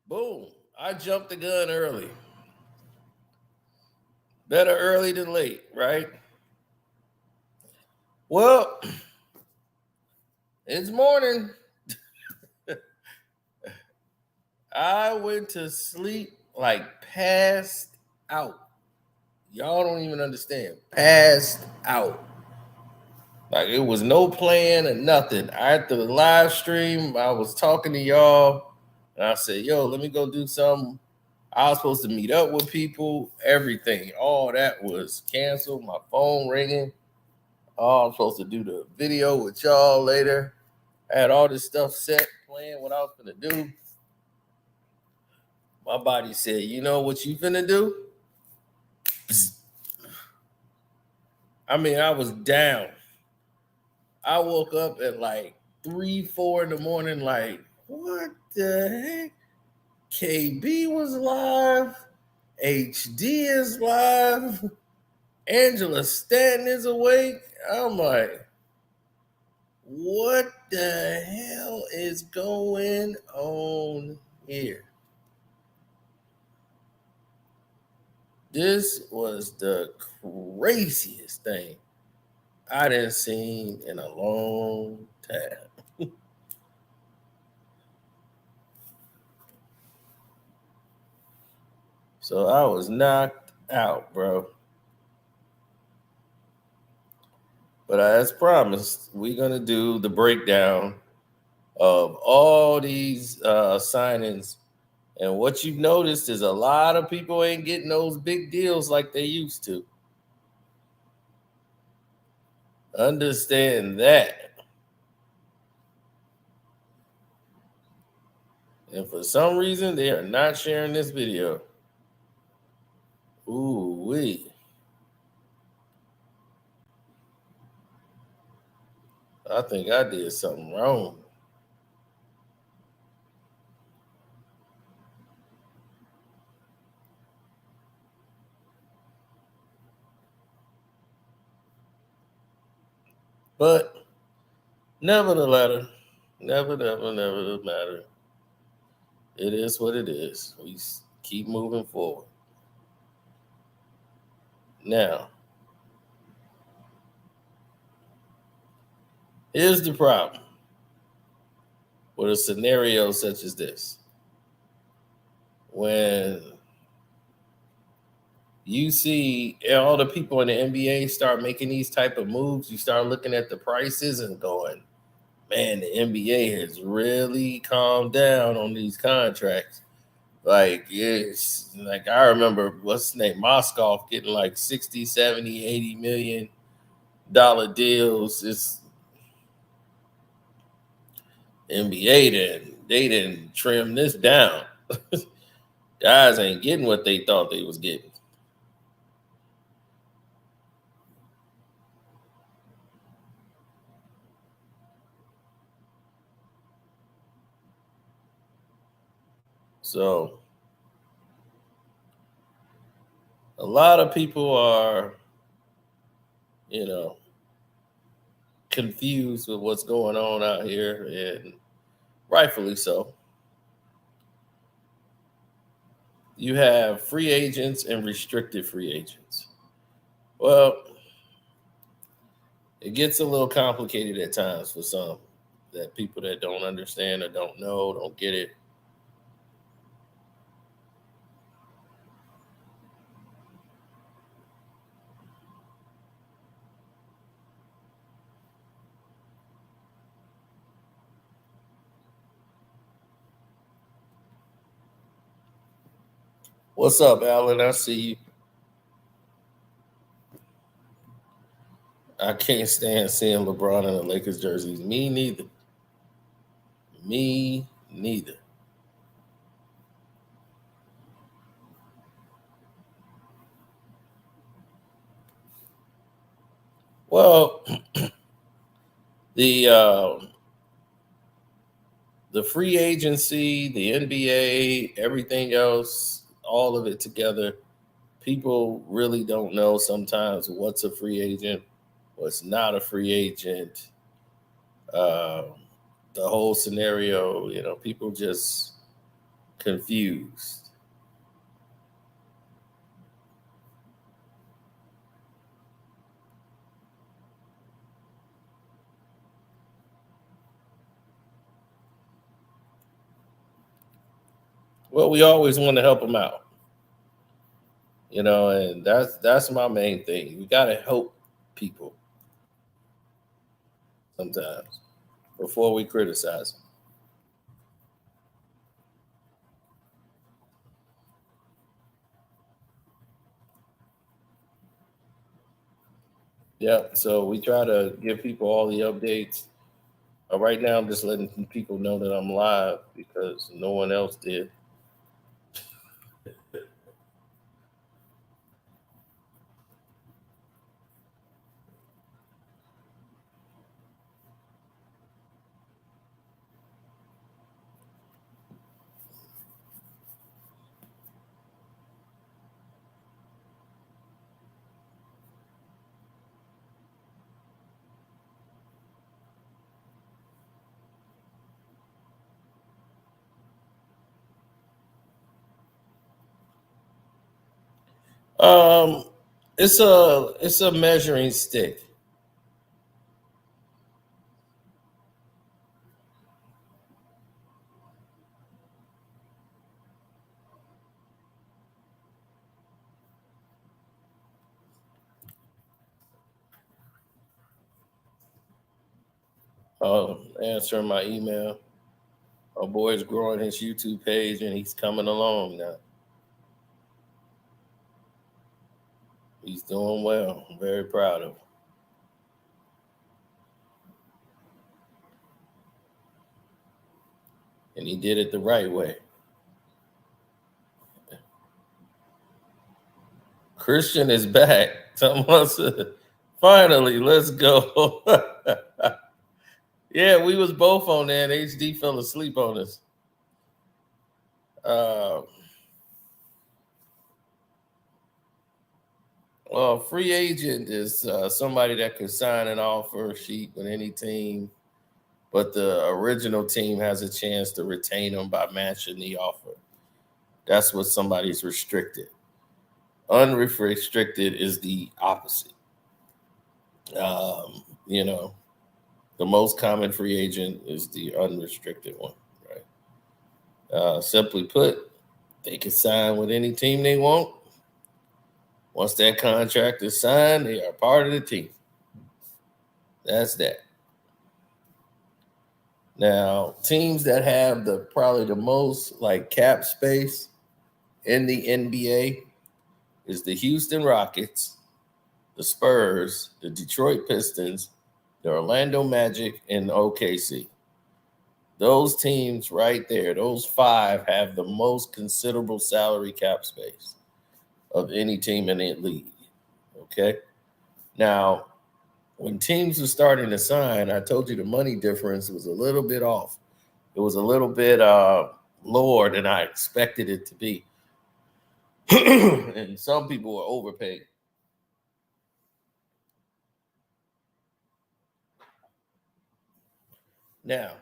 Boom. I jumped the gun early. Better early than late, right? Well, it's morning. I went to sleep like passed out. Y'all don't even understand. Passed out. Like it was no plan or nothing. After the live stream, I was talking to y'all and I said, yo, let me go do something. I was supposed to meet up with people, everything. All that was canceled. My phone ringing. Oh, I'm supposed to do the video with y'all later. I had all this stuff set, planned what I was gonna do. My body said, you know what you finna do? I mean, I was down. I woke up at like 3, 4 in the morning, like, what the heck? KB was live. HD is live. Angela Stanton is awake. I'm like, what the hell is going on here? This was the craziest thing I didn't seen in a long time. So I was knocked out, bro. But as promised, we're gonna do the breakdown of all these signings. And what you've noticed is a lot of people ain't getting those big deals like they used to. Understand that. And for some reason, they are not sharing this video. Ooh, wee. I think I did something wrong. But never the matter. It is what it is. We keep moving forward. Now, here's the problem with a scenario such as this. When you see all the people in the NBA start making these type of moves, you start looking at the prices and going, man, the NBA has really calmed down on these contracts. Like, it's like I remember what's his name, Moskov getting like 60, 70, 80 million dollar deals. It's NBA they didn't trim this down. Guys ain't getting what they thought they was getting. So a lot of people are, you know, confused with what's going on out here, and rightfully so. You have free agents and restricted free agents. Well, it gets a little complicated at times for some that people that don't understand or don't know, don't get it. What's up, Alan? I see you. I can't stand seeing LeBron in the Lakers jerseys. Me neither. Me neither. Well, the the free agency, the NBA, everything else, all of it together, people really don't know sometimes what's a free agent, what's not a free agent. Uh, the whole scenario, people just confused. Well, we always want to help them out, and that's my main thing. We got to help people sometimes before we criticize them. Yeah, so we try to give people all the updates. Right now, I'm just letting people know that I'm live because no one else did. Um, it's a measuring stick. Answering my email. My boy's growing his YouTube page and he's coming along now. He's doing well. I'm very proud of him. And he did it the right way. Christian is back. Finally, let's go. Yeah, we was both on there and HD fell asleep on us. Uh, well, free agent is somebody that can sign an offer sheet with any team, but the original team has a chance to retain them by matching the offer. That's what somebody's restricted. Unrestricted is the opposite. Um, you know, the most common free agent is the unrestricted one, right? Simply put, they can sign with any team they want. Once that contract is signed, they are part of the team. That's that. Now, teams that have the probably the most like cap space in the NBA is the Houston Rockets, the Spurs, the Detroit Pistons, the Orlando Magic, and OKC. Those teams right there, those five have the most considerable salary cap space of any team in the league. Okay. Now, when teams are starting to sign, I told you the money difference was a little bit off. It was a little bit lower than I expected it to be. And some people were overpaid. Now,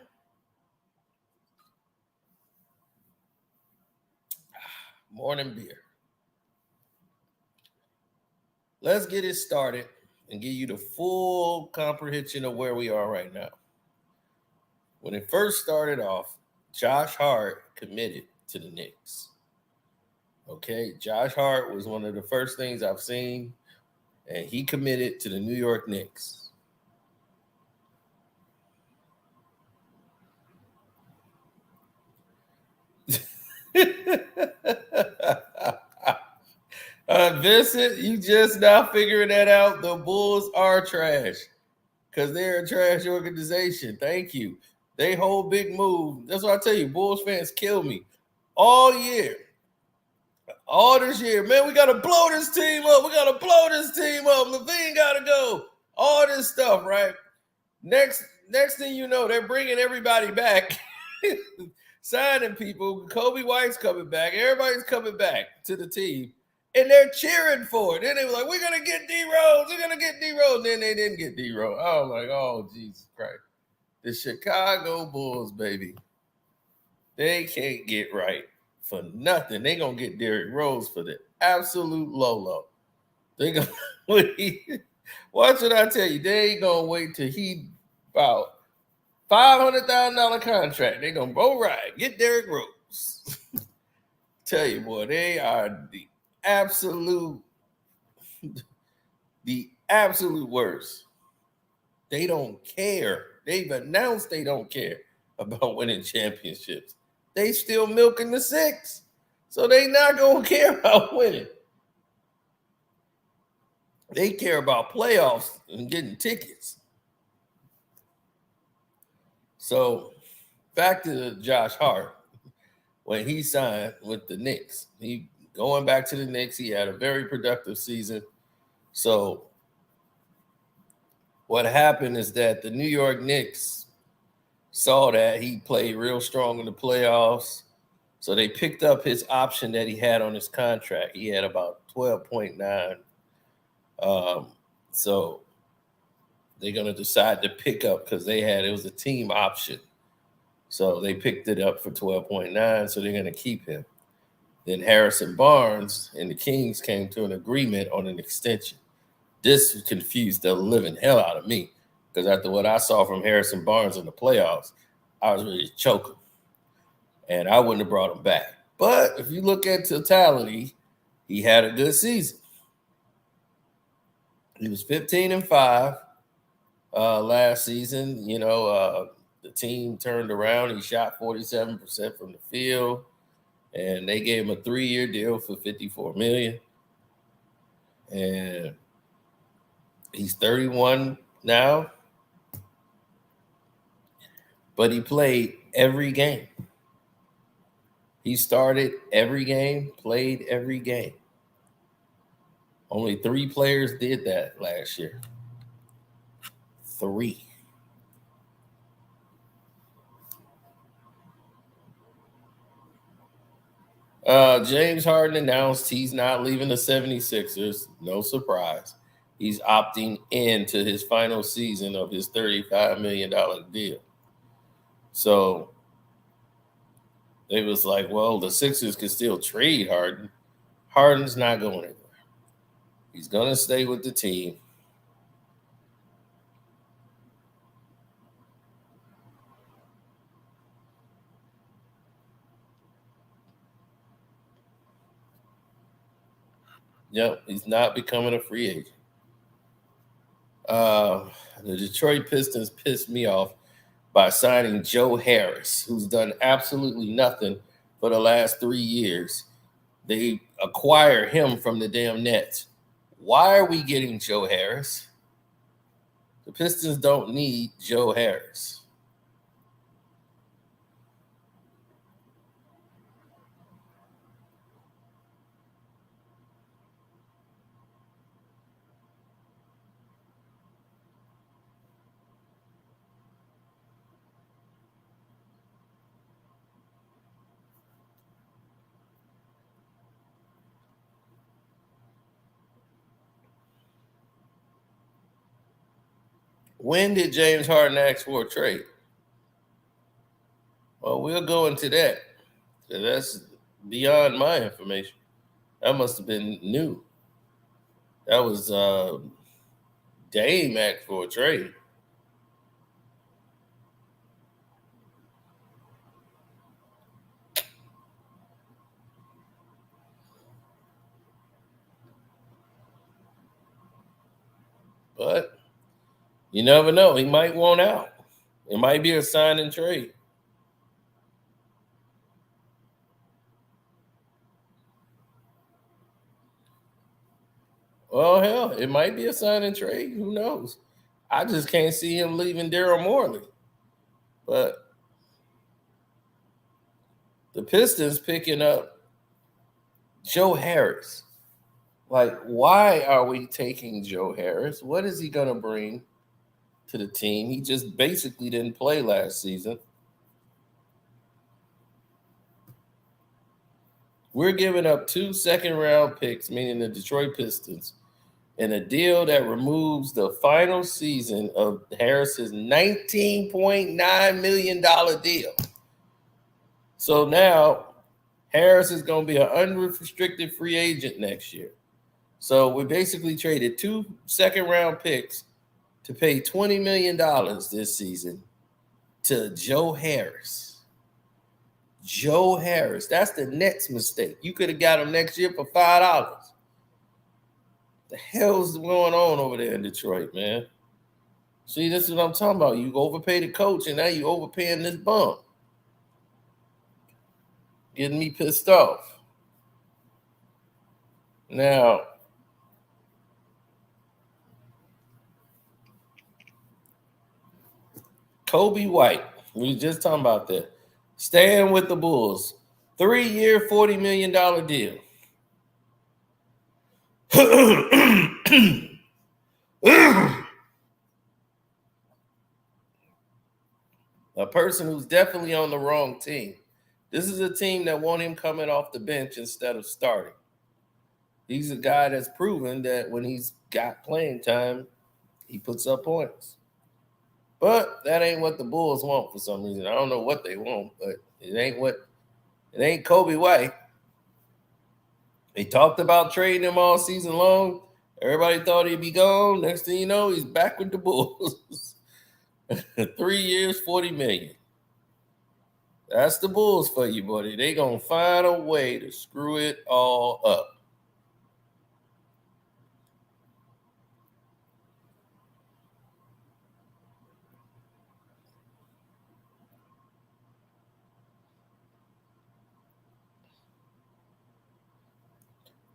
morning beer. Let's get it started and give you the full comprehension of where we are right now. When it first started off, Josh Hart committed to the Knicks. Okay, Josh Hart was one of the first things I've seen, and he committed to the New York Knicks. Vincent, you just now figuring that out. The Bulls are trash because they're a trash organization. Thank you. They whole big move. That's what I tell you. Bulls fans kill me all year. All this year, man, we gotta blow this team up. We gotta blow this team up. LaVine gotta go. All this stuff, right? Next thing you know, they're bringing everybody back, signing people. Kobe White's coming back. Everybody's coming back to the team, and they're cheering for it. Then they were like, "We're gonna get D Rose. We're gonna get D Rose." Then they didn't get D Rose. I was like, "Oh Jesus Christ!" The Chicago Bulls, baby, they can't get right. for nothing. They gonna get Derrick Rose for the absolute low. They gonna watch what I tell you. They ain't gonna wait till he about $500,000 contract. They gonna go right get Derrick Rose. Tell you, boy, they are the absolute worst. They don't care. They've announced they don't care about winning championships. They still milking the six. So they not gonna care about winning. They care about playoffs and getting tickets. So back to Josh Hart. When he signed with the Knicks, he going back to the Knicks, he had a very productive season. So what happened is that the New York Knicks saw that he played real strong in the playoffs. So they picked up his option that he had on his contract. He had about 12.9. So they're going to decide to pick up because it was a team option. So they picked it up for 12.9. So they're going to keep him. Then Harrison Barnes and the Kings came to an agreement on an extension. This confused the living hell out of me because after what I saw from Harrison Barnes in the playoffs, I was ready to choke him. And I wouldn't have brought him back. But if you look at totality, he had a good season. He was 15-5 last season. The team turned around. He shot 47% from the field. And they gave him a 3-year deal for $54 million. And he's 31 now. But he played every game. He started every game, played every game. Only 3 players did that last year. 3. James Harden announced he's not leaving the 76ers. No surprise. He's opting into his final season of his $35 million deal. So they was like, well, the Sixers can still trade Harden. Harden's not going anywhere. He's going to stay with the team. Yep, he's not becoming a free agent. The Detroit Pistons pissed me off by signing Joe Harris, who's done absolutely nothing for the last 3 years. They acquire him from the damn Nets. Why are we getting Joe Harris? The Pistons don't need Joe Harris. When did James Harden ask for a trade? Well, we'll go into that. That's beyond my information. That must have been new. That was Dame asked for a trade. But you never know. He might want out. It might be a sign and trade. Well, hell, it might be a sign and trade. Who knows? I just can't see him leaving Daryl Morley. But the Pistons picking up Joe Harris. Like, why are we taking Joe Harris? What is he going to bring to the team? He just basically didn't play last season. We're giving up 2 second-round picks, meaning the Detroit Pistons, in a deal that removes the final season of Harris's $19.9 million deal. So now Harris is going to be an unrestricted free agent next year. So we basically traded 2 second-round picks to pay $20 million this season to Joe Harris. Joe Harris. That's the Nets mistake. You could have got him next year for $5. The hell's going on over there in Detroit, man? See, this is what I'm talking about. You overpay the coach, and now you overpaying this bum. Getting me pissed off. Now, Kobe White. We were just talking about that. Staying with the Bulls. 3-year, $40 million deal. A person who's definitely on the wrong team. This is a team that want him coming off the bench instead of starting. He's a guy that's proven that when he's got playing time, he puts up points. But that ain't what the Bulls want for some reason. I don't know what they want, but it ain't Kobe White. They talked about trading him all season long. Everybody thought he'd be gone. Next thing you know, he's back with the Bulls. 3 years, $40 million. That's the Bulls for you, buddy. They gonna find a way to screw it all up.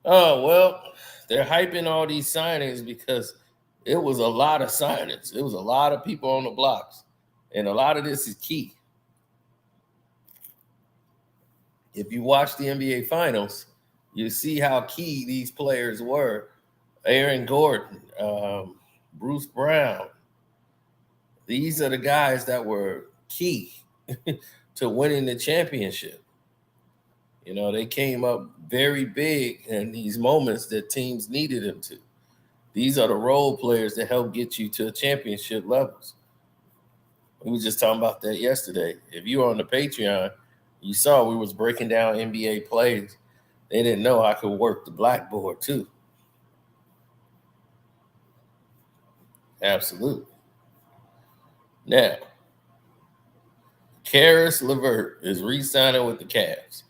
Oh, well, they're hyping all these signings because it was a lot of signings. It was a lot of people on the blocks. And a lot of this is key. If you watch the NBA Finals, you see how key these players were. Aaron Gordon, Bruce Brown. These are the guys that were key to winning the championship. You know, they came up very big in these moments that teams needed them to. These are the role players that help get you to championship levels. We were just talking about that yesterday. If you were on the Patreon, you saw we was breaking down NBA plays. They didn't know I could work the blackboard too. Absolutely. Now, Caris LeVert is re-signing with the Cavs.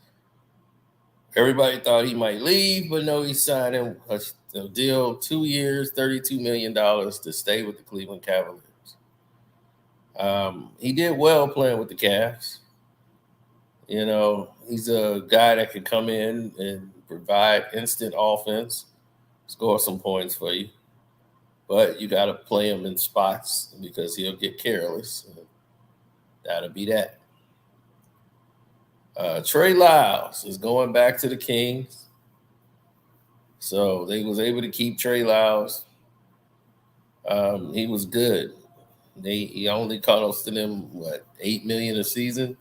Everybody thought he might leave, but no, he's signing a deal, 2 years, $32 million to stay with the Cleveland Cavaliers. He did well playing with the Cavs. You know, he's a guy that can come in and provide instant offense, score some points for you. But you got to play him in spots because he'll get careless. That'll be that. Trey Lyles is going back to the Kings. So they was able to keep Trey Lyles. He was good. He only costed them, $8 million a season.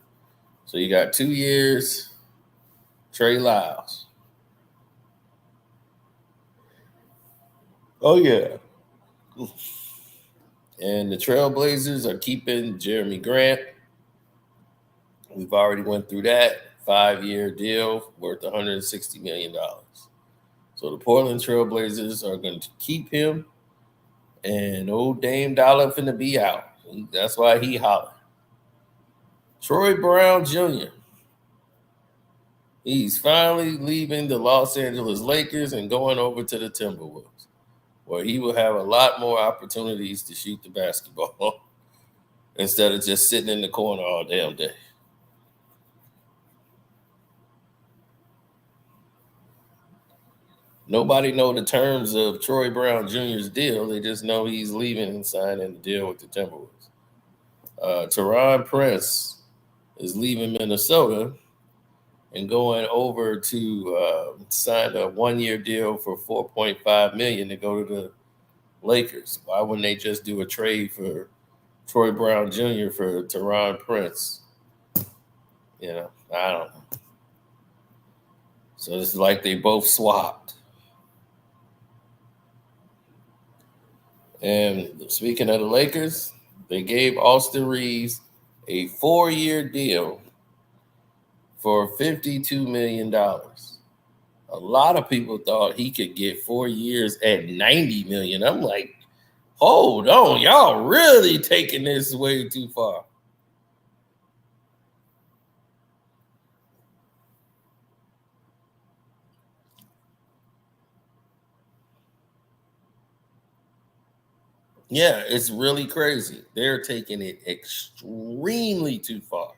So you got 2 years, Trey Lyles. Oh, yeah. And the Trailblazers are keeping Jeremy Grant. We've already went through that 5-year deal worth $160 million. So the Portland Trailblazers are going to keep him, and old Dame Dollar finna be out. That's why he hollered. Troy Brown Jr. He's finally leaving the Los Angeles Lakers and going over to the Timberwolves, where he will have a lot more opportunities to shoot the basketball instead of just sitting in the corner all damn day. Nobody know the terms of Troy Brown Jr.'s deal. They just know he's leaving and signing the deal with the Timberwolves. Taurean Prince is leaving Minnesota and going over to sign a 1-year deal for $4.5 million to go to the Lakers. Why wouldn't they just do a trade for Troy Brown Jr. for Taurean Prince? You know, I don't know. So it's like they both swapped. And speaking of the Lakers, they gave Austin Reeves a 4-year deal for $52 million. A lot of people thought he could get 4 years at $90 million. I'm like, hold on, y'all really taking this way too far. Yeah, it's really crazy. They're taking it extremely too far.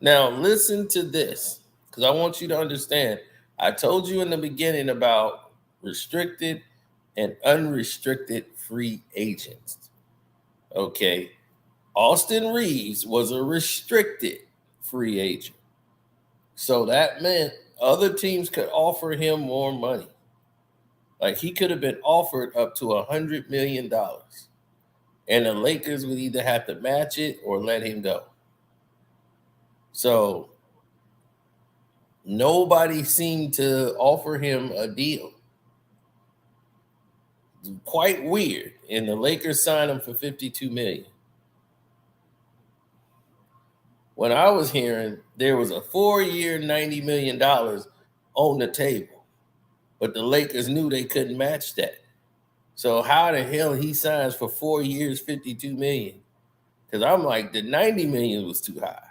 Now, listen to this because I want you to understand. I told you in the beginning about restricted and unrestricted free agents. Okay. Austin Reeves was a restricted free agent. So that meant other teams could offer him more money. Like he could have been offered up to $100 million. And the Lakers would either have to match it or let him go. So nobody seemed to offer him a deal. Quite weird. And the Lakers signed him for $52 million. When I was hearing there was a 4-year $90 million on the table, but the Lakers knew they couldn't match that. So how the hell he signs for 4 years, $52 million? Because I'm like, the $90 million was too high.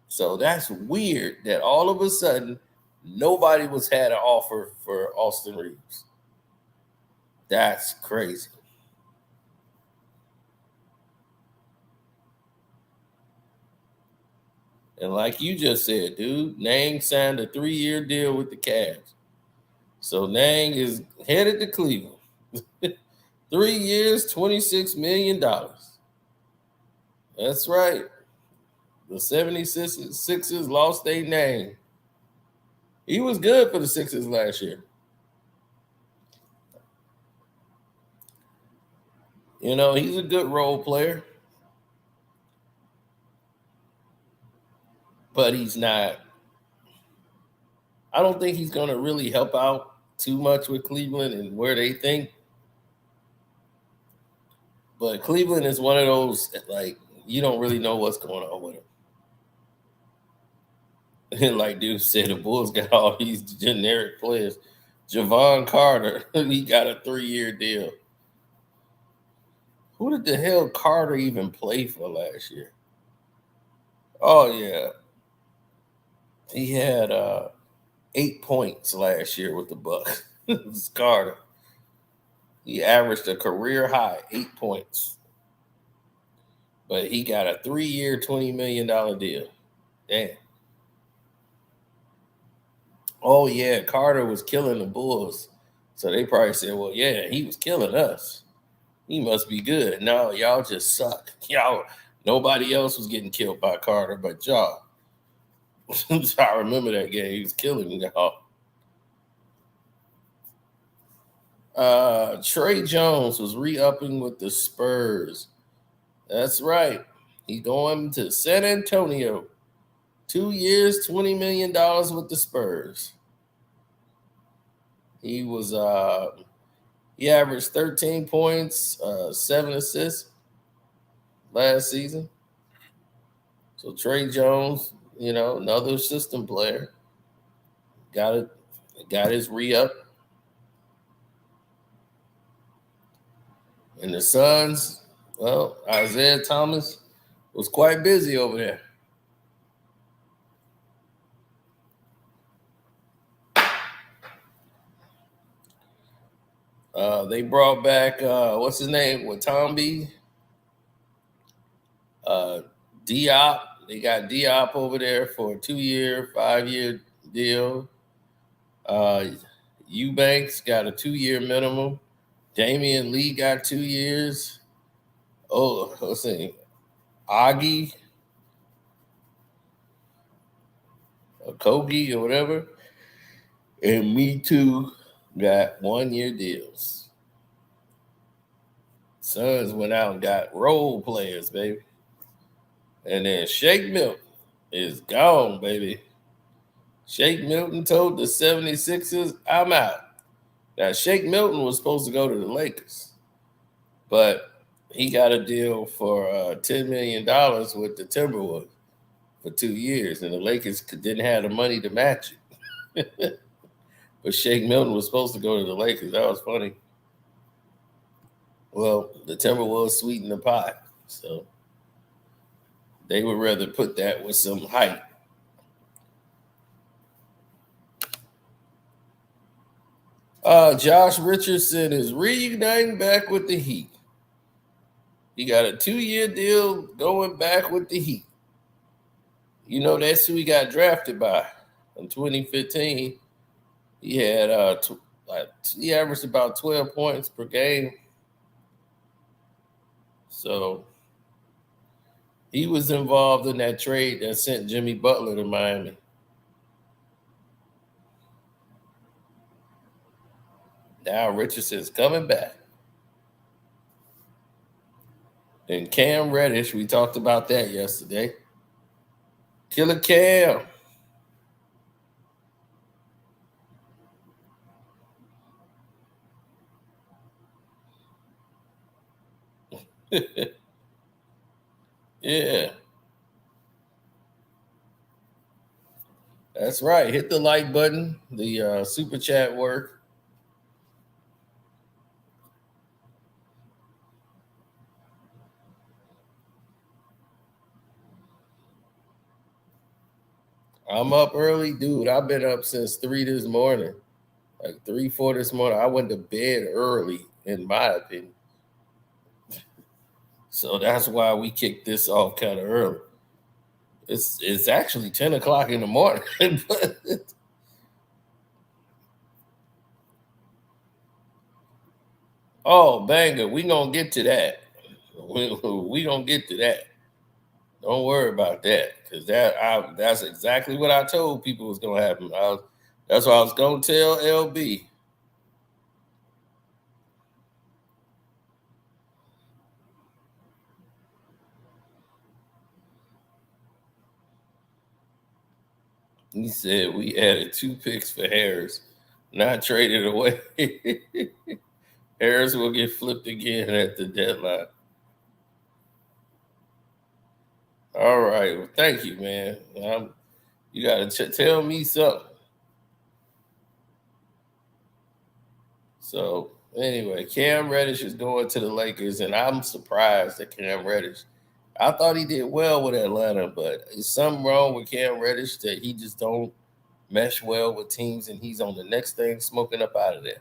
So that's weird that all of a sudden nobody was had an offer for Austin Reeves. That's crazy. And like you just said, dude, Nang signed a 3-year deal with the Cavs. So Nang is headed to Cleveland. 3 years, $26 million. That's right. The 76ers lost their name. He was good for the Sixers last year. You know, he's a good role player, but he's not. I don't think he's going to really help out too much with Cleveland and where they think. But Cleveland is one of those that, like, you don't really know what's going on with him. And like dude said, the Bulls got all these generic players. Javon Carter, he got a 3-year deal. Who did the hell Carter even play for last year? Oh yeah, he had 8 points last year with the Bucks. It's Carter. He averaged a career high 8 points, but he got a 3-year, $20 million deal. Damn. Oh yeah, Carter was killing the Bulls, so they probably said, "Well, yeah, he was killing us. He must be good." No, y'all just suck. Y'all, nobody else was getting killed by Carter but y'all. I remember that game. He was killing y'all. Trey Jones was re-upping with the Spurs. That's right. He going to San Antonio. 2 years, $20 million with the Spurs. He was he averaged 13 points, 7 assists last season. So Trey Jones, you know, another system player, got it, got his re-up. And the Suns, well, Isaiah Thomas was quite busy over there. They brought back what's his name? Watambi, uh, Diop. They got Diop over there for a 2-year, 5-year deal. Eubanks got a 2-year minimum. Damian Lee got 2 years. Oh, let's see. Augie, Kogi, or whatever. And Me Too got 1-year deals. Suns went out and got role players, baby. And then Shake Milton is gone, baby. Shake Milton told the 76ers, I'm out. Now, Shake Milton was supposed to go to the Lakers, but he got a deal for $10 million with the Timberwolves for 2 years, and the Lakers didn't have the money to match it. But Shake Milton was supposed to go to the Lakers. That was funny. Well, the Timberwolves sweetened the pot, so they would rather put that with some hype. Josh Richardson is reuniting back with the Heat. He got a 2-year deal going back with the Heat. You know, that's who he got drafted by in 2015. He had he averaged about 12 points per game. So he was involved in that trade that sent Jimmy Butler to Miami. Now Richardson's coming back. And Cam Reddish, we talked about that yesterday. Killer Cam. Yeah. That's right. Hit the like button. The super chat work. I'm up early, dude. I've been up since 3 this morning. Like 3, 4 this morning. I went to bed early, in my opinion. So that's why we kicked this off kind of early. It's actually 10 o'clock in the morning. Oh, banger. We gonna get to that. We gonna get to that. Don't worry about that. Because that's exactly what I told people was gonna happen. That's what I was gonna tell LB. He said we added 2 picks for Harris, not traded away. Harris will get flipped again at the deadline. All right. Well, thank you, man. You got to tell me something. So, anyway, Cam Reddish is going to the Lakers, and I'm surprised that Cam Reddish. I thought he did well with Atlanta, but is something wrong with Cam Reddish that he just don't mesh well with teams, and he's on the next thing smoking up out of there.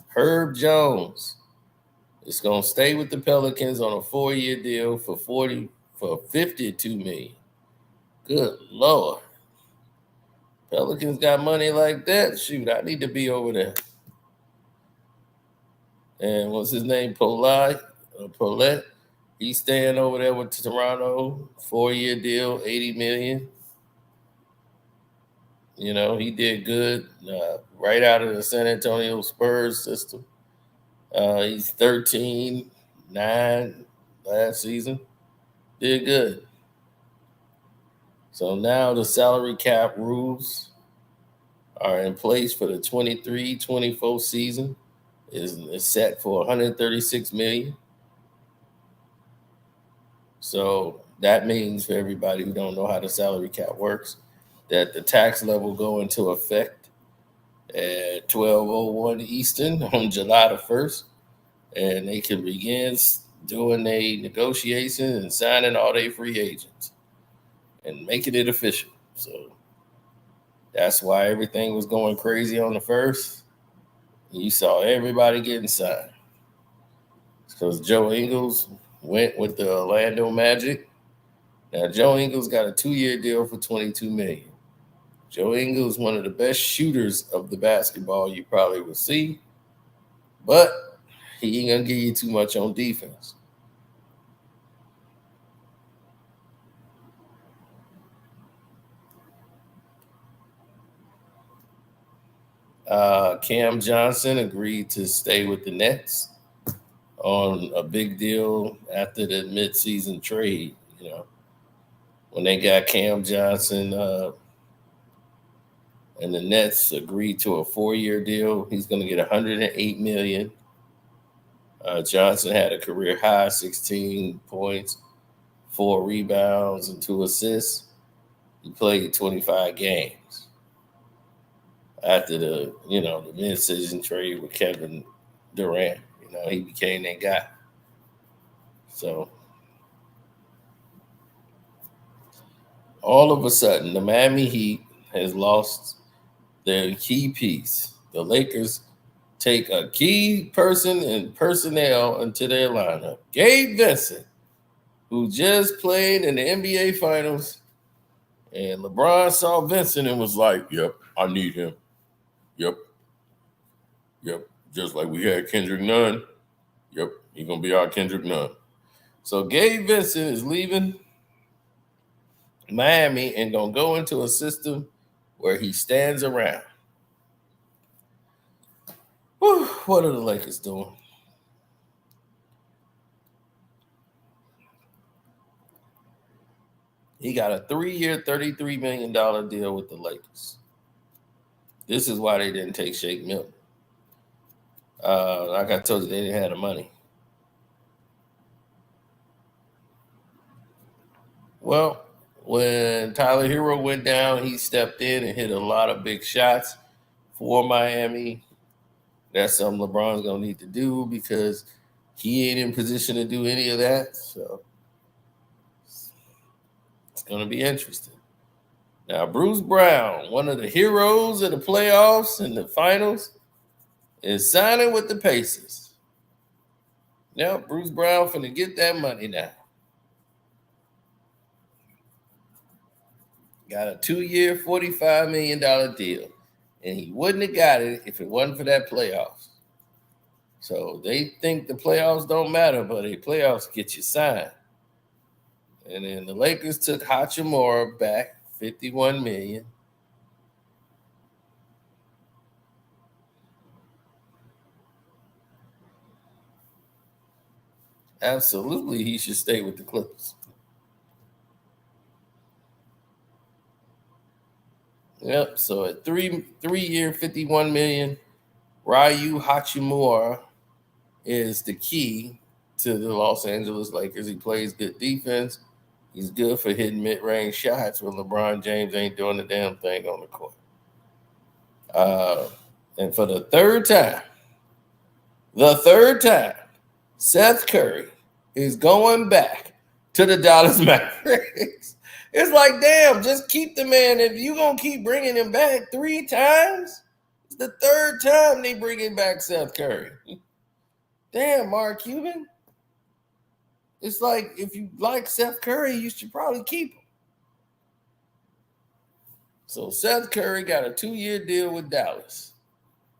Herb Jones is going to stay with the Pelicans on a 4-year deal for 52 million. Good Lord. Pelicans got money like that. Shoot, I need to be over there. And what's his name? Paulette. He's staying over there with Toronto, 4-year deal, 80 million. You know, he did good right out of the San Antonio Spurs system. He's 13-9 last season. Did good. So now the salary cap rules are in place for the 23-24 season. Is set for 136 million. So that means for everybody who don't know how the salary cap works, that the tax level go into effect at 12:01 Eastern on July the 1st, and they can begin doing a negotiation and signing all their free agents and making it official. So that's why everything was going crazy on the 1st. You saw everybody getting signed because Joe Ingles went with the Orlando Magic. Now, Joe Ingles got a 2-year deal for 22 million. Joe Ingles is one of the best shooters of the basketball you probably will see, but he ain't gonna give you too much on defense. Cam Johnson agreed to stay with the Nets on a big deal after the midseason trade. You know, when they got Cam Johnson and the Nets agreed to a 4-year deal. He's going to get $108 million. Johnson had a career high 16 points, 4 rebounds, and 2 assists. He played 25 games after the mid-season trade with Kevin Durant. He became that guy. So all of a sudden, the Miami Heat has lost their key piece. The Lakers take a key person and personnel into their lineup. Gabe Vincent, who just played in the NBA Finals, and LeBron saw Vincent and was like, "Yep, I need him. Yep. Just like we had Kendrick Nunn. Yep, he's gonna be our Kendrick Nunn." So Gabe Vincent is leaving Miami and gonna go into a system where he stands around. Whew, what are the Lakers doing? He got a 3-year, $33 million deal with the Lakers. This is why they didn't take Shake Milton. Like I told you, they didn't have the money. Well, when Tyler Hero went down, he stepped in and hit a lot of big shots for Miami. That's something LeBron's going to need to do because he ain't in position to do any of that. So it's going to be interesting. Now, Bruce Brown, one of the heroes of the playoffs and the finals, is signing with the Pacers. Now, Bruce Brown finna get that money now. Got a 2-year, $45 million deal. And he wouldn't have got it if it wasn't for that playoffs. So they think the playoffs don't matter, but the playoffs get you signed. And then the Lakers took Hachimura back, $51 million. Absolutely, he should stay with the Clippers. Yep. So at 3-year, $51 million, Ryu Hachimura is the key to the Los Angeles Lakers. He plays good defense. He's good for hitting mid-range shots when LeBron James ain't doing the damn thing on the court. And for the third time, Seth Curry is going back to the Dallas Mavericks. It's like, damn, just keep the man. If you're going to keep bringing him back 3 times, it's the third time they bringing back Seth Curry. Damn, Mark Cuban. It's like, if you like Seth Curry, you should probably keep him. So Seth Curry got a 2-year deal with Dallas.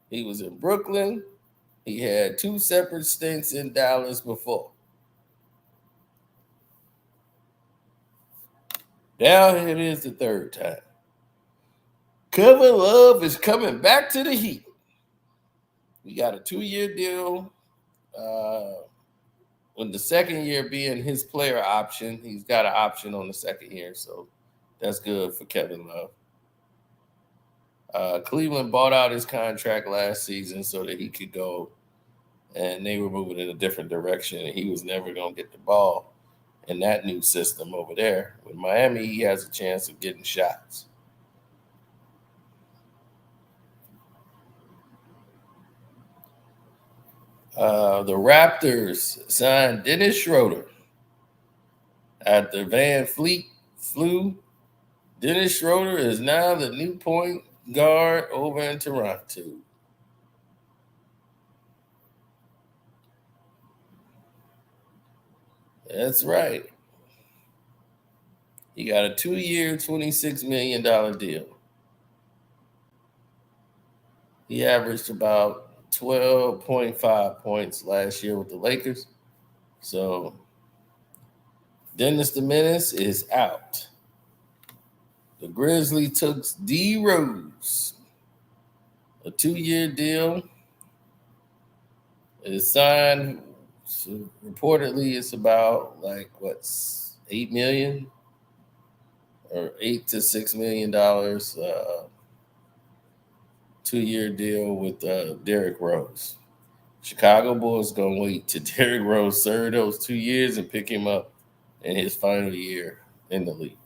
He was in Brooklyn. He had 2 separate stints in Dallas before. Now it is the third time. Kevin Love is coming back to the Heat. We got a 2-year deal. With the second year being his player option, he's got an option on the second year, so that's good for Kevin Love. Cleveland bought out his contract last season so that he could go, and they were moving in a different direction, and he was never going to get the ball in that new system over there. With Miami, he has a chance of getting shots. The Raptors signed Dennis Schroeder after Van Fleet flew. Dennis Schroeder is now the new point guard over in Toronto. That's right. He got a 2-year, $26 million deal. He averaged about 12.5 points last year with the Lakers. So Dennis the Menace is out. The Grizzlies took D Rose, a 2-year deal. It is signed. So reportedly, it's about $8 million or $8 to $6 million. 2-year deal with Derrick Rose. Chicago Bulls gonna wait till Derrick Rose serve those 2 years and pick him up in his final year in the league.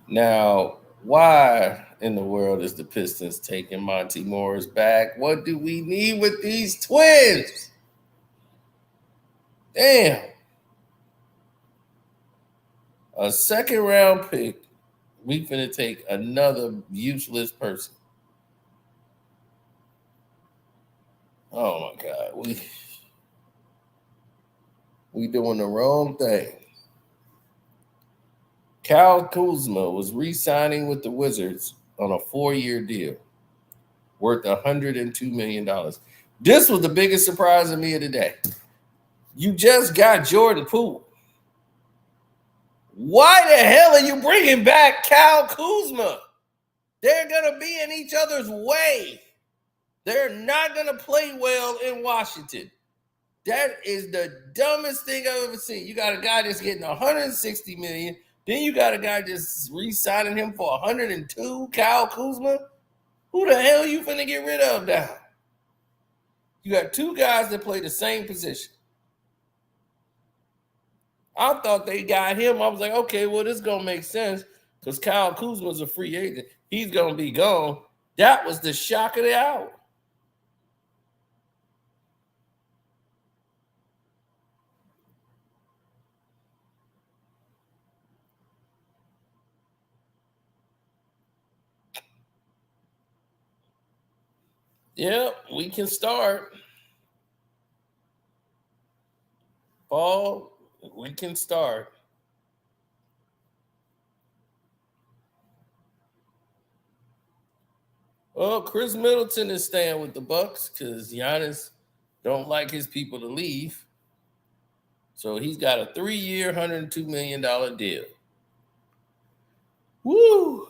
Now, why in the world is the Pistons taking Monty Morris back? What do we need with these twins? Damn. A second round pick. We finna take another useless person. Oh my God. We doing the wrong thing. Kyle Kuzma was re-signing with the Wizards on a 4-year deal worth $102 million. This was the biggest surprise of me of the day. You just got Jordan Poole. Why the hell are you bringing back Kyle Kuzma? They're going to be in each other's way. They're not going to play well in Washington. That is the dumbest thing I've ever seen. You got a guy that's getting $160 million. Then you got a guy just re-signing him for $102, Kyle Kuzma. Who the hell you finna get rid of now? You got two guys that play the same position. I thought they got him. I was like, okay, well, this is going to make sense because Kyle Kuzma's a free agent. He's going to be gone. That was the shock of the hour. Yep, we can start. Paul, we can start. Well, Chris Middleton is staying with the Bucks because Giannis don't like his people to leave. So he's got a 3-year, $102 million deal. Woo!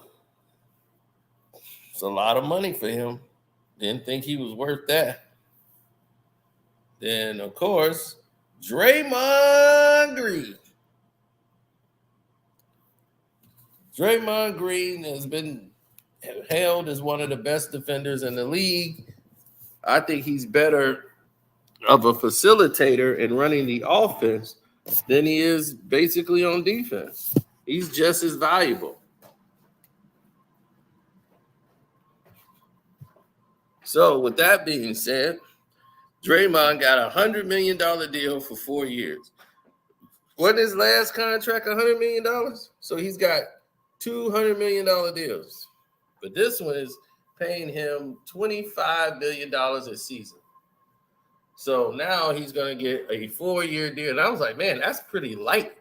It's a lot of money for him. Didn't think he was worth that. Then, of course, Draymond Green. Draymond Green has been hailed as one of the best defenders in the league. I think he's better of a facilitator in running the offense than he is basically on defense. He's just as valuable. So, with that being said, Draymond got a $100 million deal for 4 years. Wasn't his last contract $100 million? So he's got $200 million deals. But this one is paying him $25 million a season. So now he's going to get a 4-year deal. And I was like, man, that's pretty light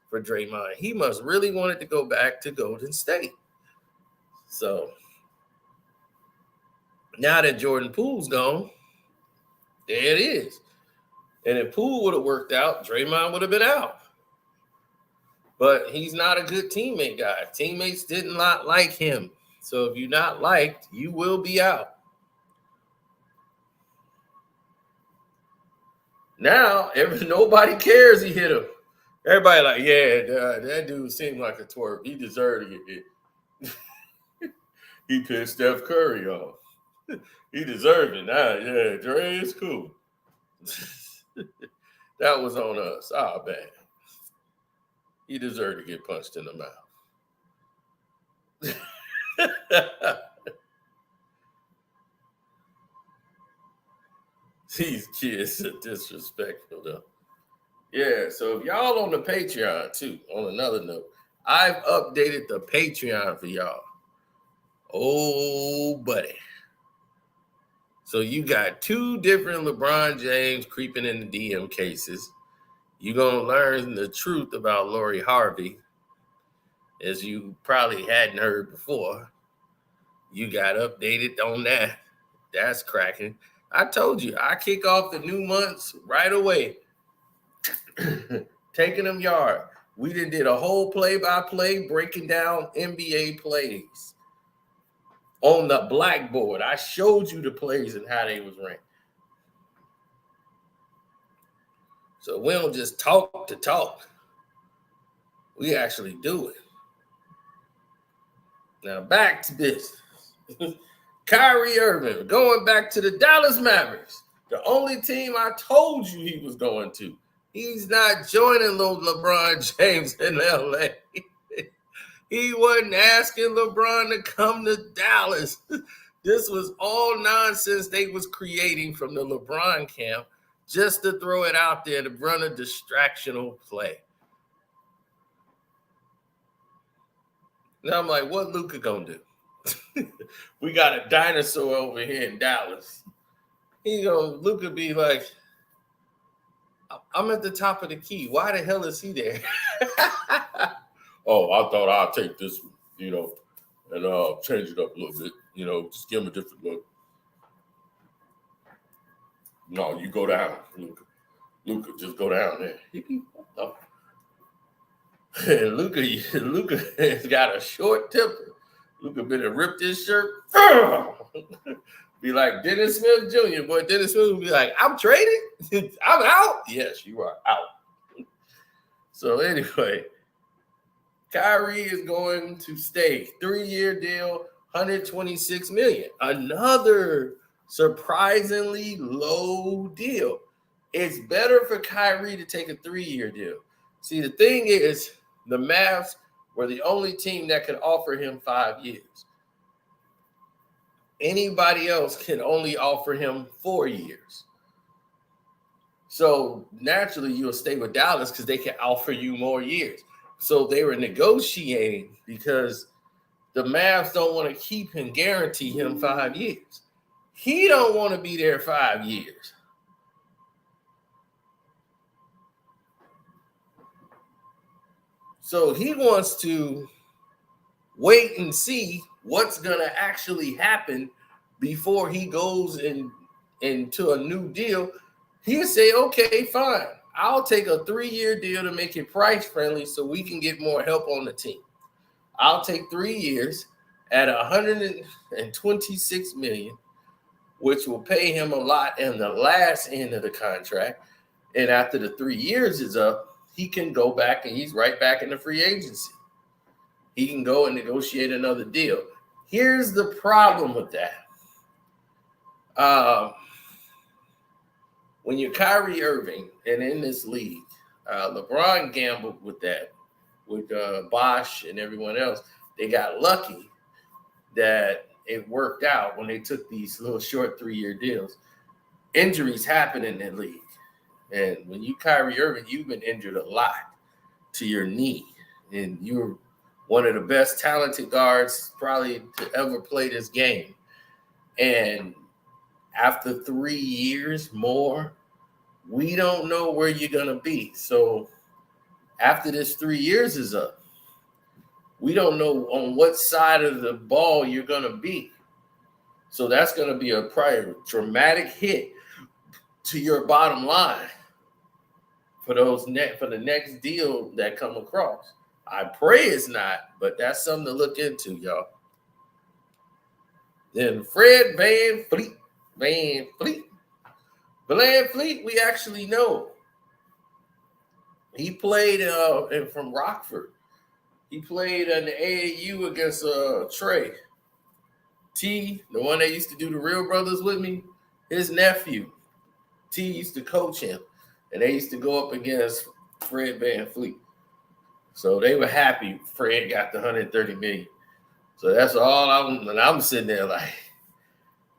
for Draymond. He must really wanted to go back to Golden State. So now that Jordan Poole's gone, there it is. And if Poole would have worked out, Draymond would have been out. But he's not a good teammate guy. Teammates did not like him. So if you're not liked, you will be out. Now, nobody cares he hit him. Everybody like, yeah, that dude seemed like a twerp. He deserved to get hit. He pissed Steph Curry off. He deserved it. Nah, yeah, Dre is cool. That was on us. Oh, bad. He deserved to get punched in the mouth. These kids are disrespectful, though. Yeah, so if y'all on the Patreon, too, on another note, I've updated the Patreon for y'all. Oh, buddy. So you got 2 different LeBron James creeping in the DM cases. You're going to learn the truth about Lori Harvey, as you probably hadn't heard before. You got updated on that. That's cracking. I told you, I kick off the new months right away. Taking them yard. We did a whole play-by-play breaking down NBA plays on the blackboard. I showed you the plays and how they was ranked. So we don't just talk to talk. We actually do it. Now back to this. Kyrie Irving going back to the Dallas Mavericks, the only team I told you he was going to. He's not joining little LeBron James in LA. He wasn't asking LeBron to come to Dallas. This was all nonsense they was creating from the LeBron camp just to throw it out there to run a distractional play. Now I'm like, what Luka gonna do? We got a dinosaur over here in Dallas. Luka be like, I'm at the top of the key. Why the hell is he there? Oh, I thought I'd take this one, and change it up a little bit, just give him a different look. No, you go down, Luka. Luka, just go down there. And Luka has got a short temper. Luka better rip this shirt. Be like Dennis Smith Jr. Boy, Dennis Smith will be like, I'm trading? I'm out? Yes, you are out. So anyway, Kyrie is going to stay. 3-year deal, $126 million. Another surprisingly low deal. It's better for Kyrie to take a 3-year deal. See, the thing is, the Mavs were the only team that could offer him 5 years. Anybody else can only offer him 4 years. So naturally, you'll stay with Dallas because they can offer you more years. So they were negotiating because the Mavs don't want to keep and guarantee him 5 years. He don't want to be there 5 years. So he wants to wait and see what's going to actually happen before he goes into a new deal. He'll say, okay, fine. I'll take a 3-year deal to make it price friendly so we can get more help on the team. I'll take 3 years at $126 million, which will pay him a lot in the last end of the contract. And after the 3 years is up, he can go back and he's right back in the free agency. He can go and negotiate another deal. Here's the problem with that. When you're Kyrie Irving and in this league, LeBron gambled with that, with Bosh and everyone else. They got lucky that it worked out when they took these little short 3-year deals. Injuries happen in the league. And when you Kyrie Irving, you've been injured a lot to your knee. And you're one of the best talented guards probably to ever play this game. And after 3 years more, we don't know where you're going to be. So after this 3 years is up, we don't know on what side of the ball you're going to be. So that's going to be a probably dramatic hit to your bottom line for the next deal that come across. I pray it's not, but that's something to look into, y'all. Then Fred VanVleet, we actually know. He played from Rockford. He played in the AAU against Trey. T, the one that used to do the Real Brothers with me, his nephew. T used to coach him, and they used to go up against Fred VanVleet. So they were happy Fred got the $130 million. So that's all I'm sitting there like,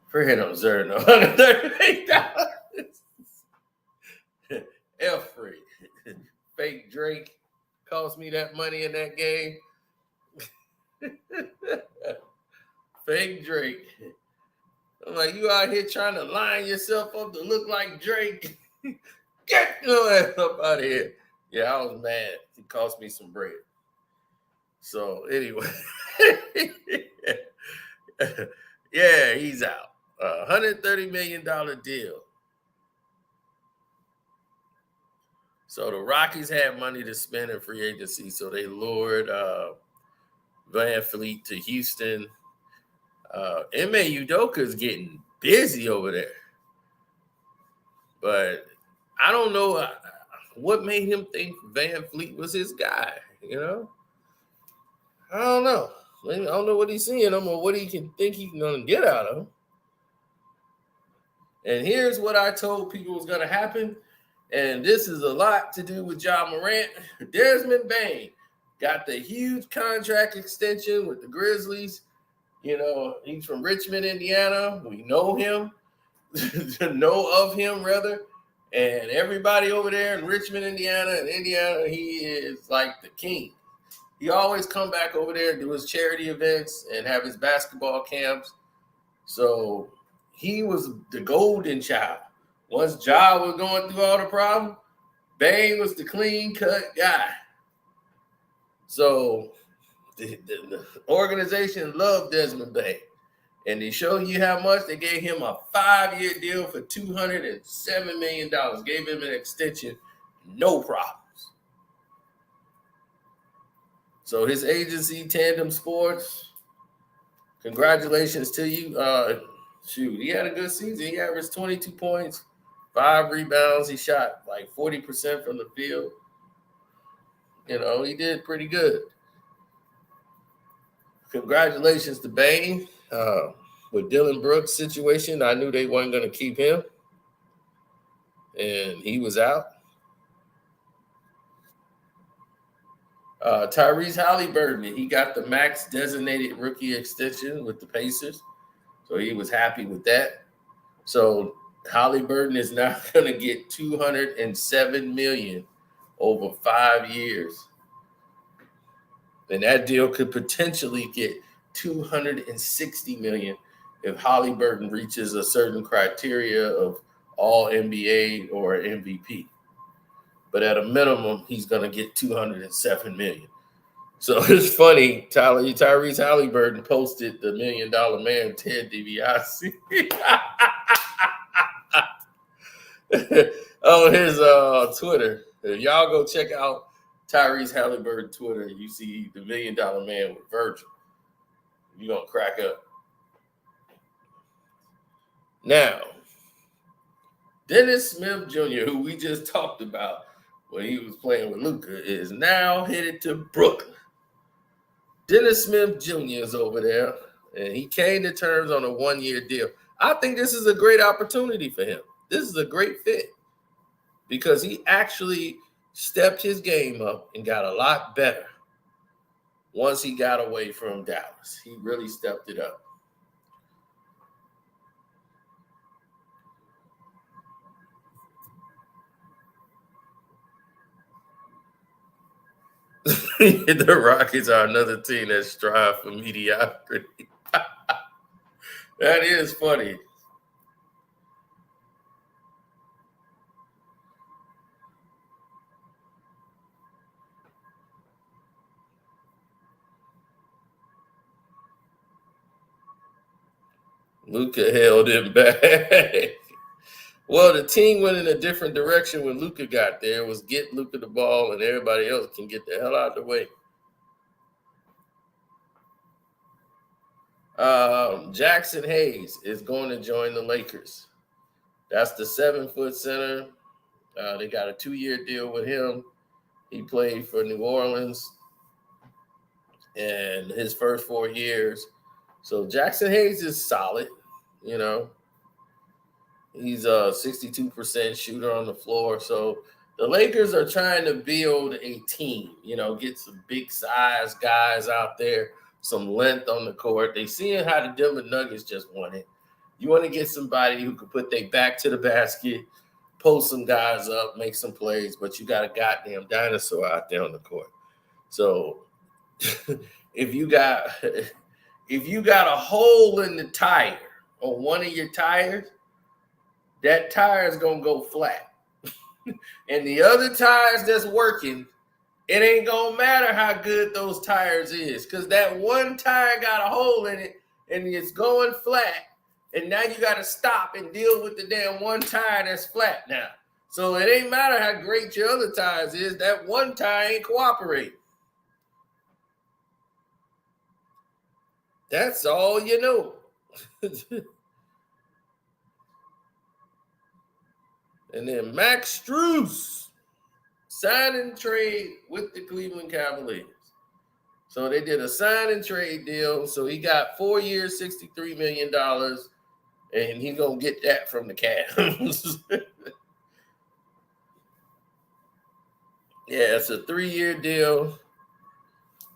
Fred don't deserve no $130 million. F Fred. Fake Drake cost me that money in that game. Fake Drake. I'm like, you out here trying to line yourself up to look like Drake. Get your ass up out of here. Yeah, I was mad. It cost me some bread. So anyway, yeah, he's out. $130 million deal. So the Rockies had money to spend in free agency, so they lured VanVleet to Houston. Ime Udoka is getting busy over there. But I don't know what made him think VanVleet was his guy, I don't know. I don't know what he's seeing him or what he can think he's going to get out of him. And here's what I told people was going to happen. And this is a lot to do with Ja Morant. Desmond Bane got the huge contract extension with the Grizzlies. You know, he's from Richmond, Indiana. We know him, know of him, rather. And everybody over there in Richmond, Indiana, he is like the king. He always come back over there and do his charity events and have his basketball camps. So he was the golden child. Once Ja was going through all the problems, Bane was the clean-cut guy. So the organization loved Desmond Bane. And they show you how much they gave him a 5-year deal for $207 million. Gave him an extension, no problems. So his agency, Tandem Sports, congratulations to you. Shoot, he had a good season. He averaged 22 points, 5 rebounds. He shot like 40% from the field. You know, he did pretty good. Congratulations to Bane. With Dylan Brooks' situation, I knew they weren't going to keep him. And he was out. Tyrese Haliburton, he got the max designated rookie extension with the Pacers. So he was happy with that. So Haliburton is now going to get $207 million over 5 years. And that deal could potentially get $260 million if Haliburton reaches a certain criteria of all NBA or MVP. But at a minimum, he's going to get $207 million. So it's funny, Tyrese Haliburton posted the $1 Million Man, Ted DiBiase, on his Twitter. If y'all go check out Tyrese Haliburton Twitter, you see the $1 Million Man with Virgil. You're going to crack up. Now, Dennis Smith Jr., who we just talked about when he was playing with Luka, is now headed to Brooklyn. Dennis Smith Jr. is over there, and he came to terms on a 1-year deal. I think this is a great opportunity for him. This is a great fit because he actually stepped his game up and got a lot better once he got away from Dallas. He really stepped it up. The Rockets are another team that strive for mediocrity. That is funny. Luka held him back. Well, the team went in a different direction when Luka got there. It was get Luka the ball and everybody else can get the hell out of the way. Jackson Hayes is going to join the Lakers. That's the 7-foot center. They got a 2-year deal with him. He played for New Orleans and his first 4 years. So Jackson Hayes is solid, you know. He's a 62% shooter on the floor. So the Lakers are trying to build a team, you know, get some big size guys out there, some length on the court. They seeing how the Denver Nuggets just won it. You want to get somebody who can put their back to the basket, post some guys up, make some plays, but you got a goddamn dinosaur out there on the court. So if you got a hole in the tire on one of your tires, that tire is going to go flat. And the other tires that's working, it ain't going to matter how good those tires is because that one tire got a hole in it and it's going flat. And now you got to stop and deal with the damn one tire that's flat now. So it ain't matter how great your other tires is. That one tire ain't cooperating. That's all you know. And then Max Strus sign and trade with the Cleveland Cavaliers. So they did a sign and trade deal. So he got 4 years, $63 million, and he's going to get that from the Cavs. Yeah, it's a 3-year deal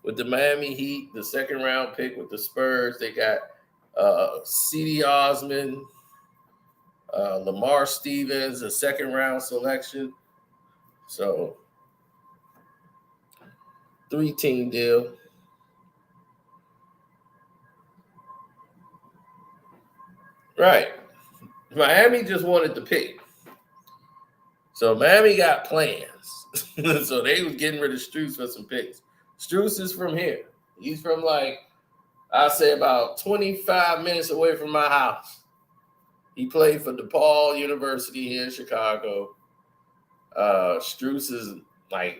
with the Miami Heat, the second round pick with the Spurs. They got C.D. Osman, Lamar Stevens, a second round selection. So 3-team deal. Right. Miami just wanted the pick. So Miami got plans. So they was getting rid of Strus for some picks. Strus is from here. He's from I'll say about 25 minutes away from my house. He played for DePaul University here in Chicago. Strus is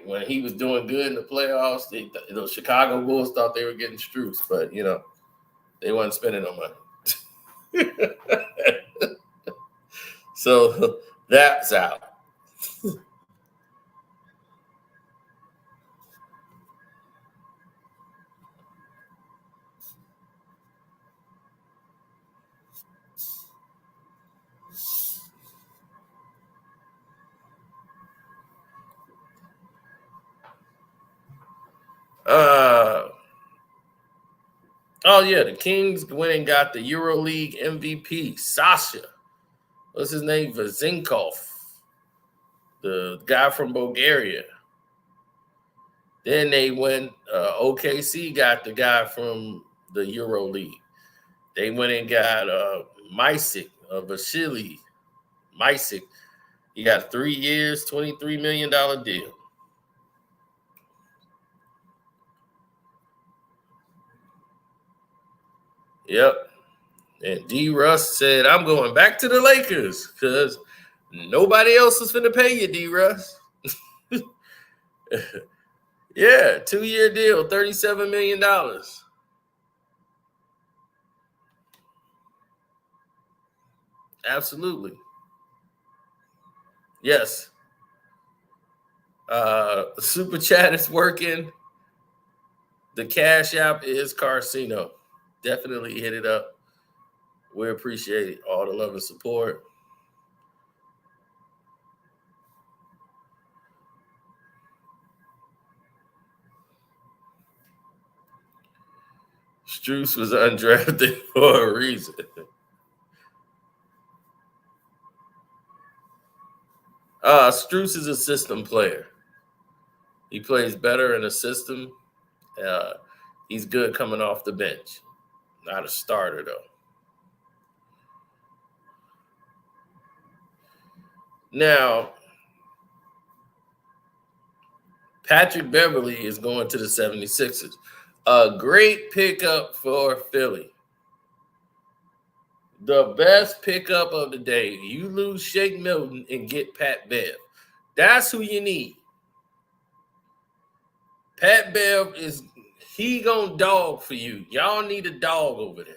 when he was doing good in the playoffs, the Chicago Bulls thought they were getting Strus, but they wasn't spending no money. So that's out. Oh yeah, the Kings went and got the EuroLeague MVP, Sasha. What's his name? Vezenkov, the guy from Bulgaria. Then they went. OKC got the guy from the EuroLeague. They went and got Micic, Vasily Micic. He got 3 years, $23 million deal. Yep. And D. Russ said, I'm going back to the Lakers because nobody else is going to pay you, D. Russ. Yeah, 2-year deal, $37 million. Absolutely. Yes. Super Chat is working. The Cash App is Carcino. Definitely hit it up. We appreciate all the love and support. Strus was undrafted for a reason. Strus is a system player. He plays better in a system. He's good coming off the bench. Not a starter, though. Now, Patrick Beverly is going to the 76ers. A great pickup for Philly. The best pickup of the day. You lose Shake Milton and get Pat Bev. That's who you need. Pat Bev he gonna dog for you. Y'all need a dog over there.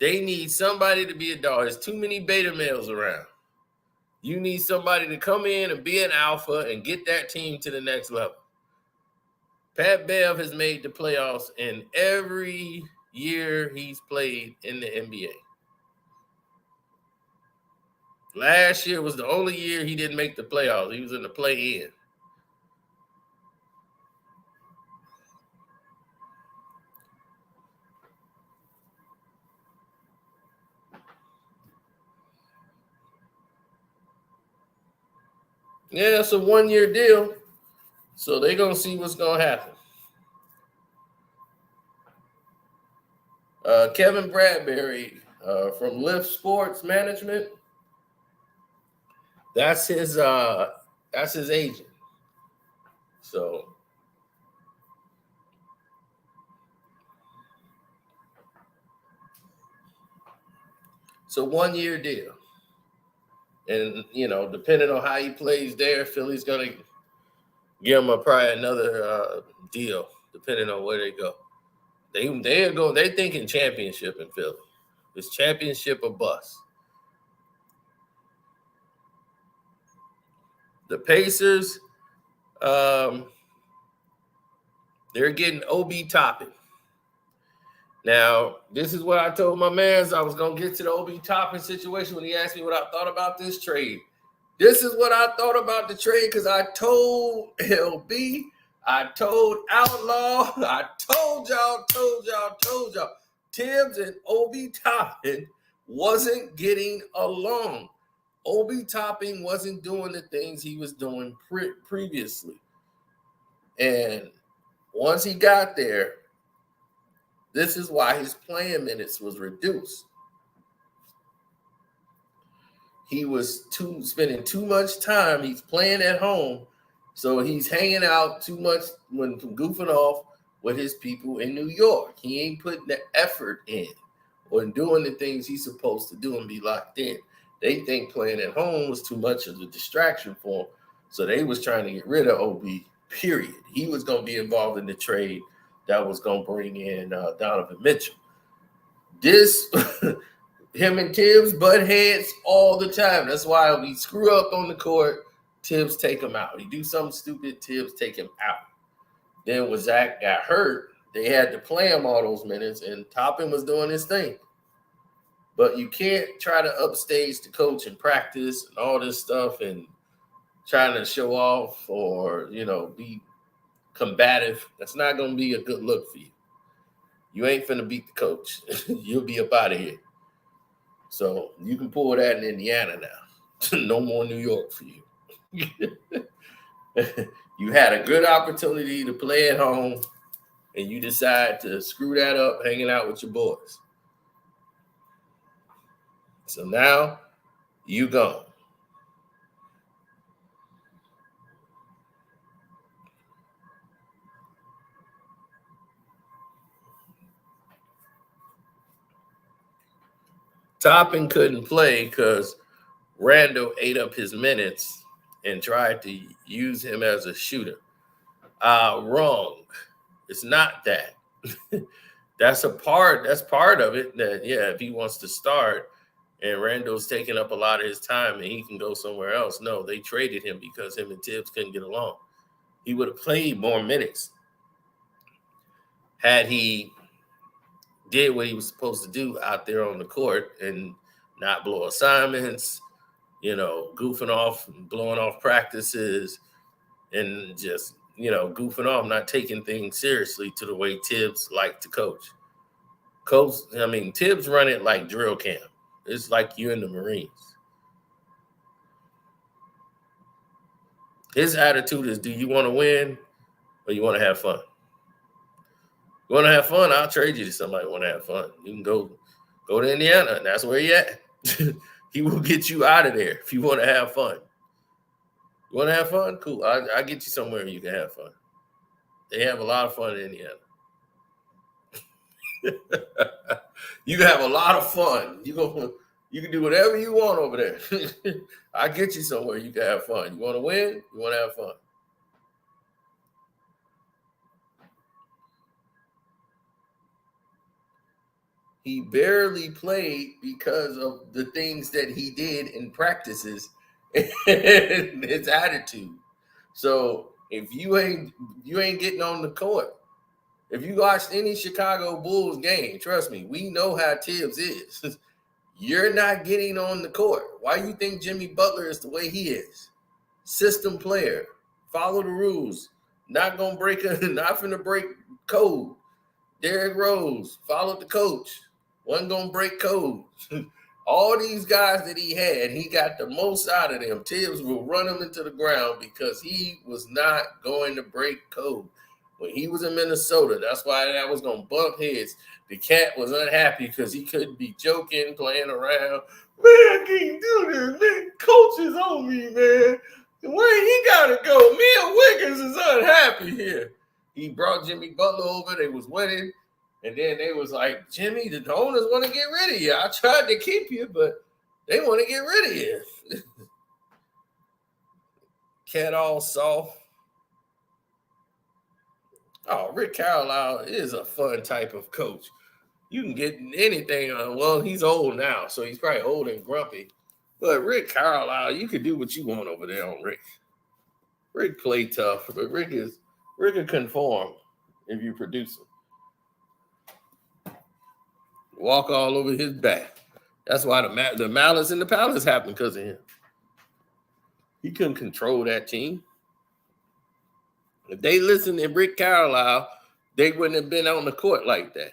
They need somebody to be a dog. There's too many beta males around. You need somebody to come in and be an alpha and get that team to the next level. Pat Bev has made the playoffs in every year he's played in the NBA. Last year was the only year he didn't make the playoffs. He was in the play-in. Yeah, it's a 1-year deal. So they're going to see what's going to happen. Kevin Bradbury from Lift Sports Management. That's his agent. So it's a 1-year deal. And, depending on how he plays there, Philly's going to give him probably another deal, depending on where they go. They're thinking championship in Philly. It's championship or bust. The Pacers, they're getting Obi Toppin. Now, this is what I told my mans. I was going to get to the Obi Toppin situation when he asked me what I thought about this trade. This is what I thought about the trade because I told LB, I told Outlaw, I told y'all. Tibbs and Obi Toppin wasn't getting along. Obi Toppin wasn't doing the things he was doing previously. And once he got there, this is why his playing minutes was reduced. He was spending too much time. He's playing at home, so he's hanging out too much when goofing off with his people in New York. He ain't putting the effort in or doing the things he's supposed to do and be locked in. They think playing at home was too much of a distraction for him, so they was trying to get rid of OB, period. He was going to be involved in the trade that was going to bring in Donovan Mitchell. This, him and Tibbs butt heads all the time. That's why we screw up on the court, Tibbs take him out. He do something stupid, Tibbs take him out. Then when Zach got hurt, they had to play him all those minutes, and Toppin was doing his thing. But you can't try to upstage the coach and practice and all this stuff and trying to show off or, be combative. That's not going to be a good look for you. You ain't finna beat the coach. You'll be up out of here. So you can pull that in Indiana now. No more New York for you. You had a good opportunity to play at home, and you decide to screw that up hanging out with your boys. So now you gone. Toppin couldn't play because Randall ate up his minutes and tried to use him as a shooter. Wrong. It's not that. That's part of it. That, if he wants to start and Randall's taking up a lot of his time and he can go somewhere else. No, they traded him because him and Tibbs couldn't get along. He would have played more minutes had he did what he was supposed to do out there on the court and not blow assignments, goofing off and blowing off practices and just, goofing off, not taking things seriously to the way Tibbs liked to coach. Tibbs run it like drill camp. It's like you in the Marines. His attitude is, do you want to win or you want to have fun? You want to have fun, I'll trade you to somebody who want to have fun. You can go to Indiana, and that's where he at. He will get you out of there if you want to have fun. You want to have fun? Cool. I'll get you somewhere you can have fun. They have a lot of fun in Indiana. You can have a lot of fun. You can do whatever you want over there. I'll get you somewhere you can have fun. You want to win? You want to have fun? He barely played because of the things that he did in practices and his attitude. So if you ain't getting on the court, if you watched any Chicago Bulls game, trust me, we know how Tibbs is. You're not getting on the court. Why you think Jimmy Butler is the way he is? System player, follow the rules, not gonna break code. Derrick Rose followed the coach. Wasn't going to break code. All these guys that he had, he got the most out of them. Tibbs will run them into the ground because he was not going to break code. When he was in Minnesota, that's why that was going to bump heads. The cat was unhappy because he couldn't be joking, playing around. Man, I can't do this. Man, coach is on me, man. Where he got to go? Me and Wiggins is unhappy here. He brought Jimmy Butler over. They was winning. And then they was like, Jimmy, the owners want to get rid of you. I tried to keep you, but they want to get rid of you. Cat all soft. Oh, Rick Carlisle is a fun type of coach. You can get anything. Well, he's old now, so he's probably old and grumpy. But Rick Carlisle, you can do what you want over there on Rick. Rick play tough, but Rick can conform. if you produce him. Walk all over his back. That's why the malice in the palace happened because of him. He couldn't control that team. If they listened to Rick Carlisle, they wouldn't have been on the court like that.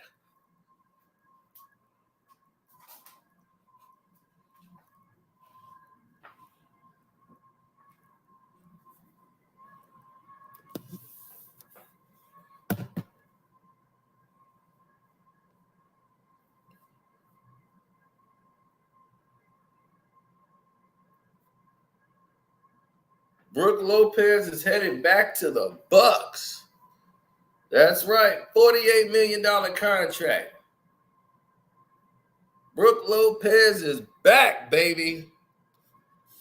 Brook Lopez is headed back to the Bucks. That's right, $48 million contract. Brook Lopez is back, baby.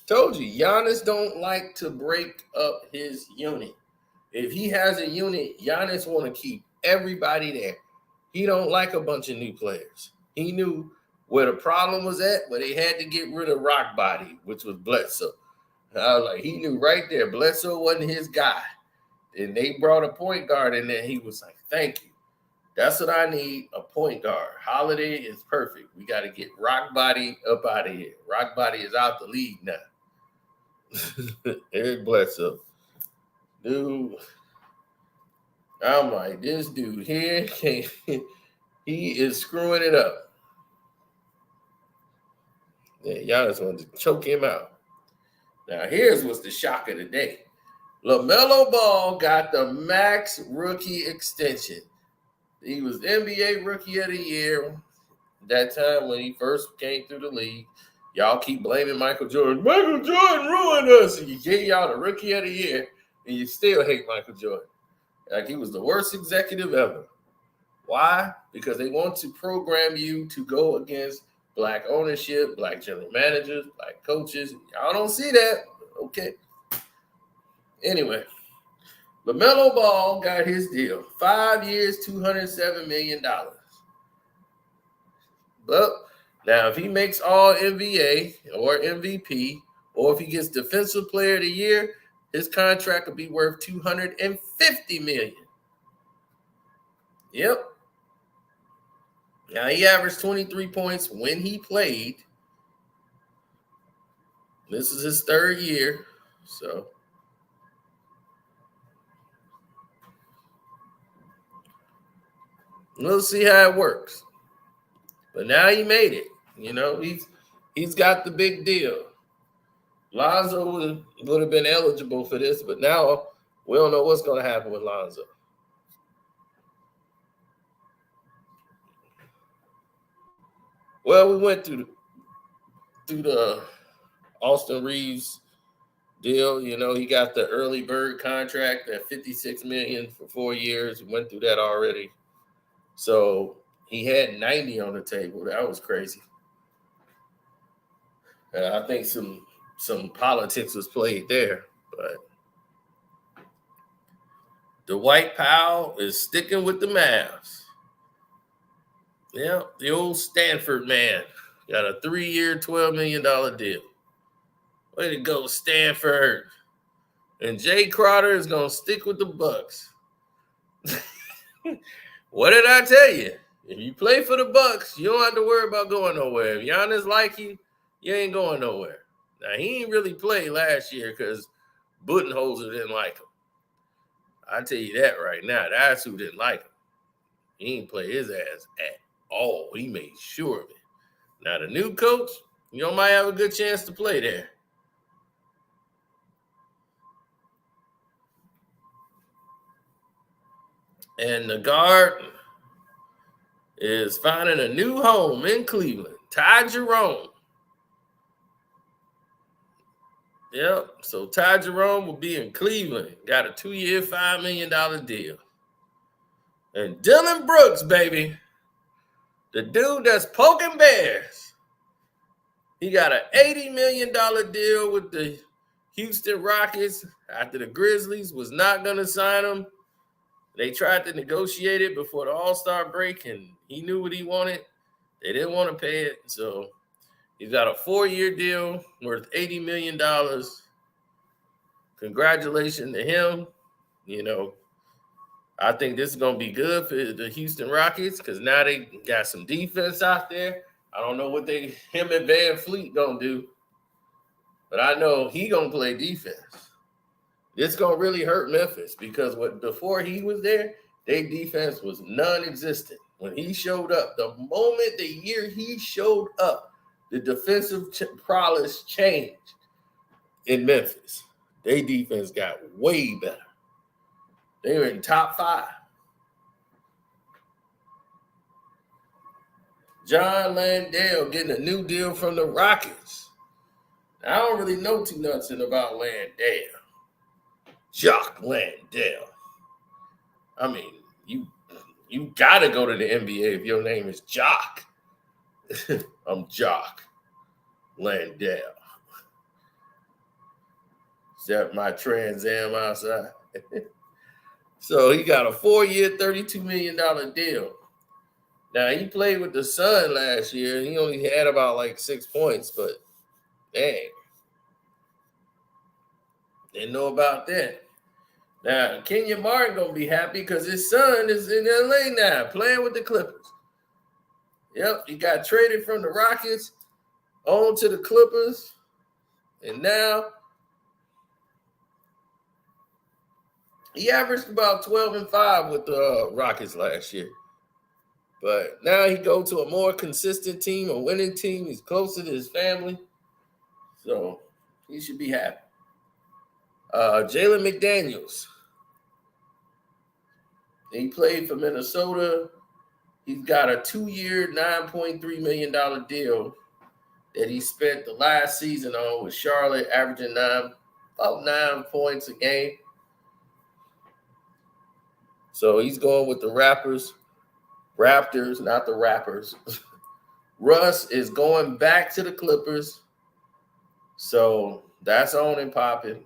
Told you, Giannis don't like to break up his unit. If he has a unit, Giannis want to keep everybody there. He don't like a bunch of new players. He knew where the problem was at, where they had to get rid of Rock Body, which was Bledsoe. I was like, he knew right there. Bledsoe wasn't his guy. And they brought a point guard in there. He was like, thank you. That's what I need, a point guard. Holiday is perfect. We got to get Rock Body up out of here. Rock Body is out the league now. Eric Bledsoe. Dude, I'm like, this dude here, he is screwing it up. Yeah, Giannis wanted to choke him out. Now, here's what's the shock of the day. LaMelo Ball got the max rookie extension. He was NBA Rookie of the Year that time when he first came through the league. Y'all keep blaming Michael Jordan. Michael Jordan ruined us. And you gave y'all the Rookie of the Year, and you still hate Michael Jordan. Like he was the worst executive ever. Why? Because they want to program you to go against Black ownership, Black general managers, Black coaches. Y'all don't see that. Okay. Anyway, LaMelo Ball got his deal. 5 years, $207 million. But now, if he makes all NBA or MVP, or if he gets Defensive Player of the Year, his contract will be worth $250 million. Yep. Now, he averaged 23 points when he played. This is his third year, so we'll see how it works. But now he made it. You know, he's got the big deal. Lonzo would have been eligible for this, but now we don't know what's going to happen with Lonzo. Well, we went through the Austin Reeves deal. You know, he got the early bird contract at $56 million for 4 years. We went through that already. So he had 90 on the table. That was crazy. And I think some politics was played there, but Dwight Powell is sticking with the Mavs. Yeah, the old Stanford man got a 3-year, $12 million deal. Way to go, Stanford. And Jay Crowder is going to stick with the Bucks. What did I tell you? If you play for the Bucks, you don't have to worry about going nowhere. If Giannis like you ain't going nowhere. Now, he ain't really played last year because Budenholzer didn't like him. I tell you that right now. That's who didn't like him. He didn't play his ass at all. He made sure of it. Now, the new coach, you might have a good chance to play there. And the guard is finding a new home in Cleveland. Ty Jerome. Yep. So Ty Jerome will be in Cleveland. Got a 2-year, $5 million deal. And Dylan Brooks, baby. The dude that's poking bears. He got an $80 million deal with the Houston Rockets after the Grizzlies was not going to sign him. They tried to negotiate it before the All-Star break, and he knew what he wanted. They didn't want to pay it, so he's got a 4-year deal worth $80 million. Congratulations to him. You know, I think this is going to be good for the Houston Rockets because now they got some defense out there. I don't know what him and Van Fleet going to do, but I know he going to play defense. It's going to really hurt Memphis because before he was there, their defense was non-existent. When he showed up, the year he showed up, the defensive prowess changed in Memphis. Their defense got way better. They were in top 5. John Landale getting a new deal from the Rockets. I don't really know too nothing about Landale. Jock Landale. I mean, you gotta go to the NBA if your name is Jock. I'm Jock Landale. Is that my Trans Am outside? So he got a 4-year, $32 million deal. Now, he played with the Sun last year, and he only had about like 6 points, but dang. Didn't know about that. Now, Kenyon Martin going to be happy because his son is in LA now, playing with the Clippers. Yep, he got traded from the Rockets on to the Clippers, and now he averaged about 12-5 with the Rockets last year. But now he goes to a more consistent team, a winning team. He's closer to his family. So he should be happy. Jalen McDaniels. He played for Minnesota. He's got a 2-year, $9.3 million deal that he spent the last season on with Charlotte, averaging about 9 points a game. So he's going with the Raptors, not the Rappers. Russ is going back to the Clippers. So that's on and popping.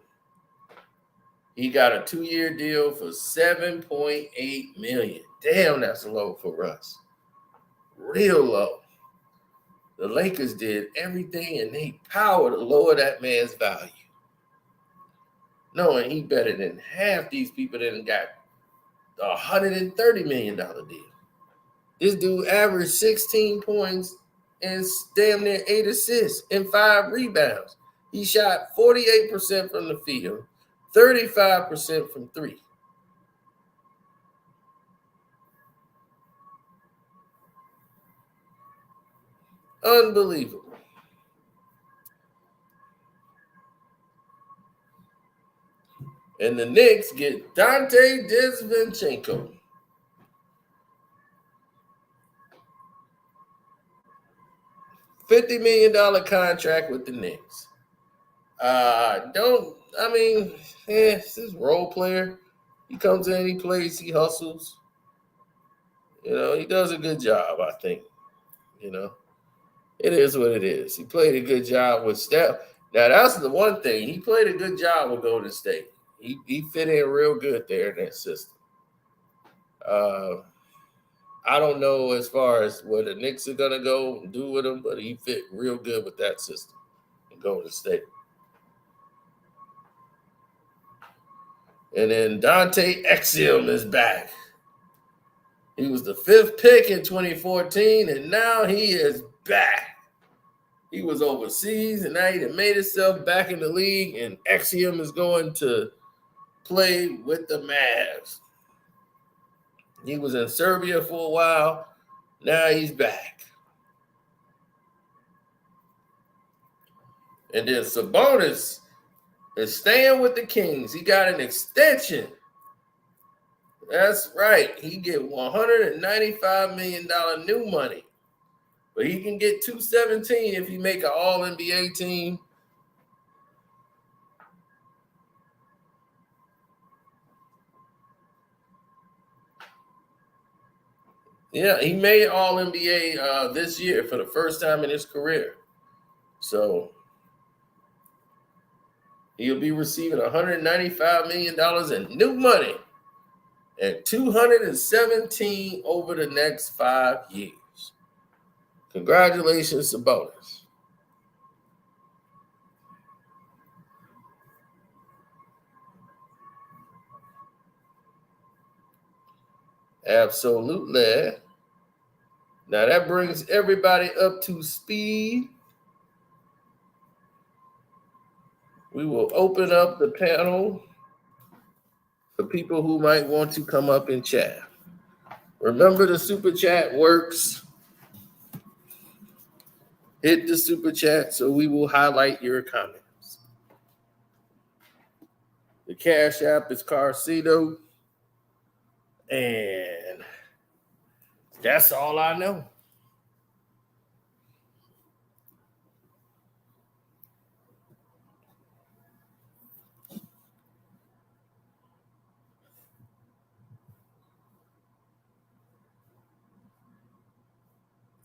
He got a 2-year deal for $7.8 million. Damn, that's low for Russ. Real low. The Lakers did everything in their power to lower that man's value. Knowing he better than half these people that got a $130 million deal. This dude averaged 16 points and damn near 8 assists and 5 rebounds. He shot 48% from the field, 35% from 3. Unbelievable. And the Knicks get Dante Desvenchenko. $50 million contract with the Knicks. This is role player. He comes in, he plays, he hustles. He does a good job, I think. It is what it is. He played a good job with Steph. Now, that's the one thing. He played a good job with Golden State. He fit in real good there in that system. I don't know as far as where the Knicks are going to go and do with him, but he fit real good with that system in Golden State. And then Dante Exum is back. He was the 5th pick in 2014, and now he is back. He was overseas, and now he made himself back in the league, and Exum is going to play with the Mavs. He was in Serbia for a while. Now he's back. And then Sabonis is staying with the Kings. He got an extension. That's right. He get $195 million new money. But he can get $217 if he make an All-NBA team. Yeah, he made All-NBA this year for the first time in his career. So he'll be receiving $195 million in new money and $217 over the next 5 years. Congratulations, Sabonis. Absolutely. Now that brings everybody up to speed. We will open up the panel for people who might want to come up and chat. Remember, the super chat works. Hit the super chat so we will highlight your comments. The Cash App is Carcito. And that's all I know.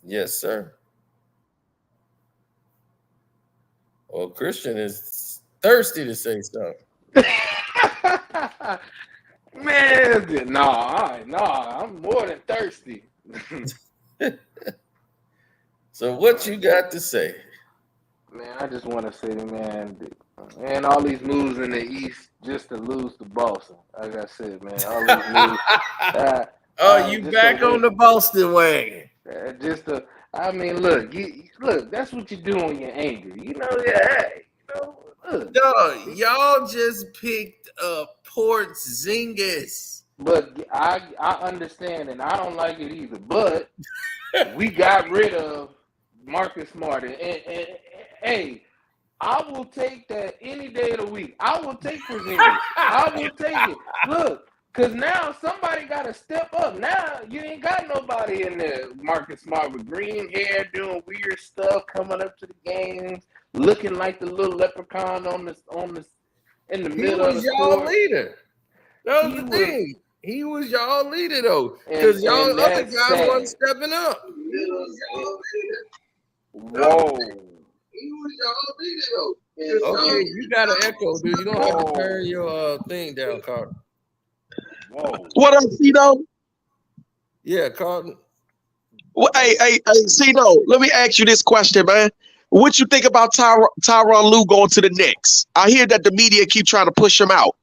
Yes, sir. Well, Christian is thirsty to say something. Man, nah, I'm more than thirsty. So what you got to say? Man, I just want to say, man, all these moves in the East just to lose to Boston. Like I said, man, all these moves. You back on the Boston wagon. Look, that's what you do when you're angry. Look. No, y'all just picked up Porzingis. But I understand, and I don't like it either. But we got rid of Marcus Smart, and hey, I will take that any day of the week. I will take Porzingis. I will take it. Look, because now somebody got to step up. Now you ain't got nobody in there. Marcus Smart with green hair, doing weird stuff, coming up to the games, looking like the little leprechaun in the middle of the court. He was y'all leader. That was the thing. He was y'all leader though, because y'all other guys wasn't stepping up. He was y'all leader. Whoa. He was y'all leader though. Okay, you got an echo, dude. You don't have to turn your thing down, Carter. Whoa. What up, Cito? Yeah, Carter. Well, hey, Cito, let me ask you this question, man. What you think about Tyronn Lue going to the Knicks? I hear that the media keep trying to push him out.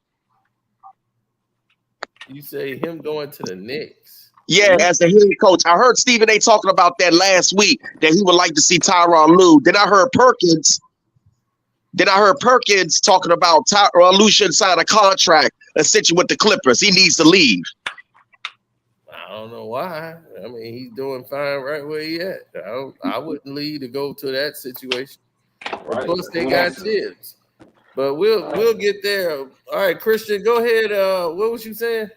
You say him going to the Knicks? Yeah, as the head coach. I heard Stephen A. talking about that last week, that he would like to see Tyronn Lue. Then I heard Perkins talking about Tyronn Lue should sign a contract essentially with the Clippers. He needs to leave. I don't know why. I mean, he's doing fine right where he at. I wouldn't leave to go to that situation. Right. Plus, they got Tibbs. But we'll get there. All right, Christian, go ahead. What was you saying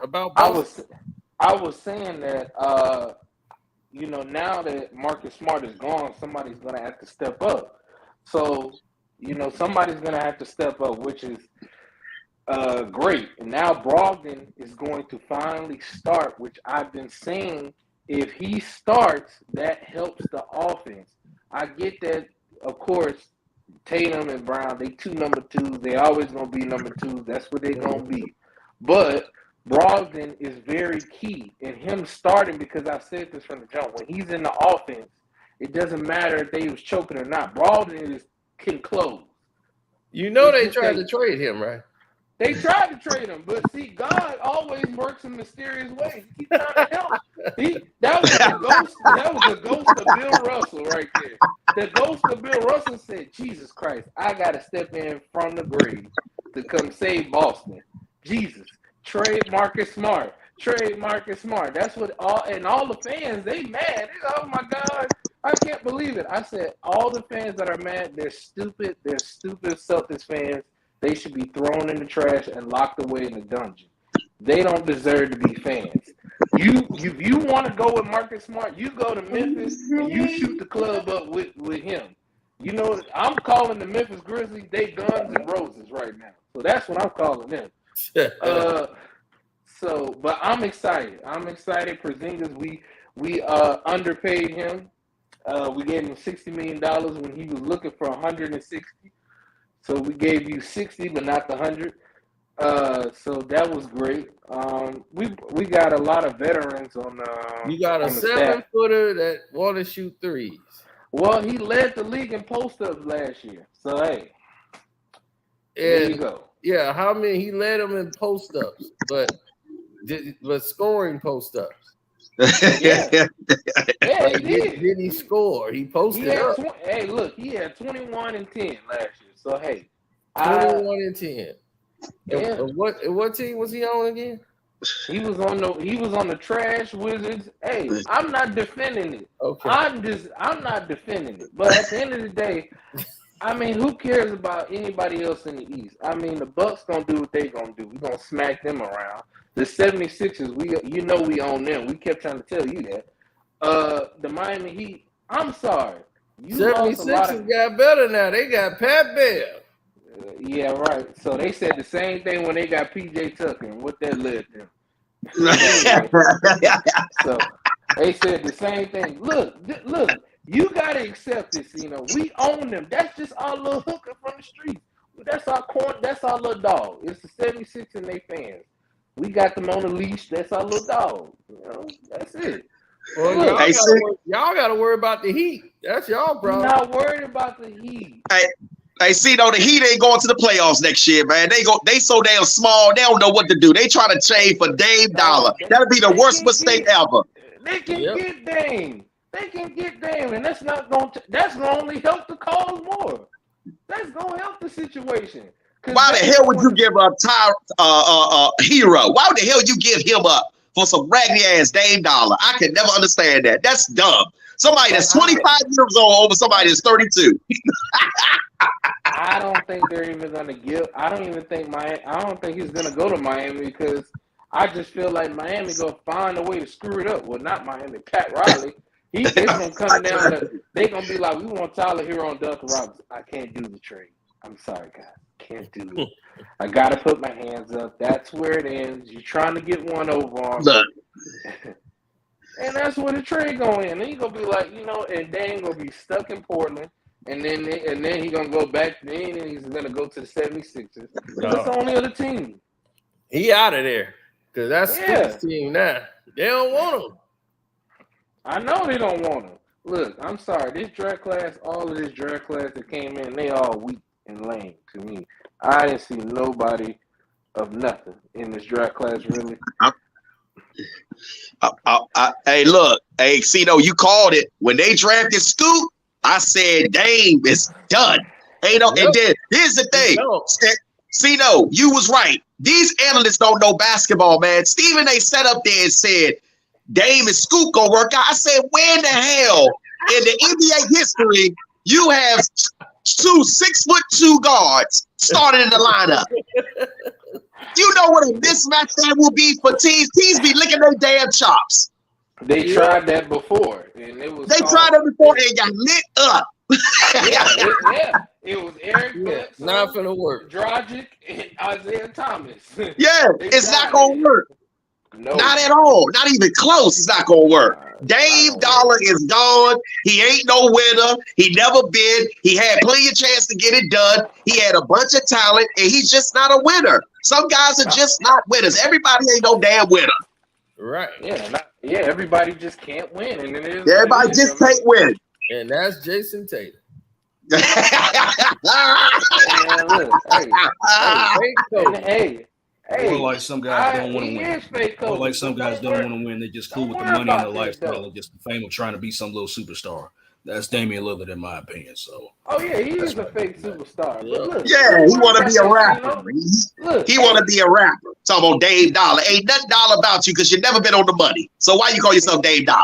about Boston? I was saying that now that Marcus Smart is gone, somebody's gonna have to step up. So, somebody's gonna have to step up, which is great. And now Brogdon is going to finally start, which I've been saying if he starts, that helps the offense. I get that, of course. Tatum and Brown, they two number twos. They always gonna be number twos. That's what they're gonna be. But Brogdon is very key in him starting, because I said this from the jump. When he's in the offense, it doesn't matter if they was choking or not. Brogdon can close. They tried to trade him, right? They tried to trade him, but see, God always works in mysterious ways. He keeps trying to help. That was the ghost of Bill Russell right there. The ghost of Bill Russell said, Jesus Christ, I got to step in from the grave to come save Boston. Jesus, trade Marcus Smart. That's what all the fans, they mad. Oh my God, I can't believe it. I said, all the fans that are mad, they're stupid. They're stupid Celtics fans. They should be thrown in the trash and locked away in the dungeon. They don't deserve to be fans. If you want to go with Marcus Smart, you go to Memphis and you shoot the club up with him. I'm calling the Memphis Grizzlies, they Guns and Roses right now. So that's what I'm calling them. But I'm excited. Porzingis, we underpaid him. We gave him $60 million when he was looking for $160. So we gave you 60, but not the 100. So that was great. We got a lot of veterans on. You got a 7-footer that want to shoot threes. Well, he led the league in post-ups last year. So hey, there you go. Yeah, how many he led them in post-ups, but but scoring post ups. Yeah, he did. Did he score? He posted up. Hey, look, he had 21 and 10 last year. So hey, 21 and 10. Yeah. What team was he on again? He was on the trash Wizards. Hey, I'm not defending it. Okay. I'm not defending it. But at the end of the day, I mean, who cares about anybody else in the East? I mean, the Bucks gonna do what they gonna do. We gonna smack them around. The 76ers, we own them. We kept trying to tell you that. The Miami Heat, I'm sorry. 76ers got better now. They got Pat Bev. Yeah, right. So they said the same thing when they got PJ Tucker and what that led them. So they said the same thing. Look, you gotta accept this. We own them. That's just our little hooker from the street. That's our little dog. It's the 76 and they fans. We got them on the leash. That's our little dog. That's it. Well, y'all gotta worry about the Heat. That's y'all problem. We're not worried about the Heat. Hey, see, though, the Heat ain't going to the playoffs next year, man. They so damn small, they don't know what to do. They try to trade for Dame Dollar. That'll be the worst mistake ever. They can get Dame. They can get Dame, and that's gonna only help the cause more. That's gonna help the situation. Why the hell would you give up Hero? Why the hell you give him up for some raggedy ass Dame Dollar? I can never understand that. That's dumb. Somebody that's 25 years old over somebody that's 32. I don't think they're even gonna give. I don't think he's gonna go to Miami because I just feel like Miami gonna find a way to screw it up. Well, not Miami. Pat Riley. It's gonna come down to they gonna be like, we want Tyler Hero and Duncan Robinson. I can't do the trade. I'm sorry, guys. Can't do it. I gotta put my hands up. That's where it ends. You're trying to get one over on me. And that's where the trade going in. Then you gonna be like, and Dame gonna be stuck in Portland, and then he gonna go back. Then he's gonna go to the 76ers. That's the only other team. He out of there because that's his team now. They don't want him. I know they don't want him. Look, I'm sorry. All of this draft class that came in, they all weak and lame to me. I didn't see nobody of nothing in this draft class, really. Hey, look. Hey, Cino, you called it. When they drafted Scoop, I said Dame is done. And then here's the thing. Cino, you was right. These analysts don't know basketball, man. Stephen A. sat up there and said, Dame and Scoop gonna work out. I said, where in the hell in the NBA history you have 2 6'2" guards started in the lineup? You know what a mismatch that will be for teams. Teams be licking their damn chops. They tried that before, and it was. They tried that before and got lit up. It was Eric Bledsoe, not gonna work. Dragic, and Isaiah Thomas. Yeah, it's not gonna work. No. Not at all. Not even close. It's not gonna work. Dame Dollar is gone. He ain't no winner. He never been. He had plenty of chance to get it done. He had a bunch of talent, and he's just not a winner. Some guys are just not winners. Everybody ain't no damn winner. Right. Yeah. Everybody just can't win, and it is. Everybody just can't win. And that's Jason Tatum. Hey, or like some guys don't want to win. Or like some guys don't want to win. They just cool with the money and the lifestyle and just the fame of trying to be some little superstar. That's Damian Lillard, in my opinion. So. Oh yeah, he is a fake superstar. But look, he want to be a rapper. He want to be a rapper. Talking about Dame Dollar. Ain't nothing dollar about you because you've never been on the money. So why you call yourself Dame Dollar?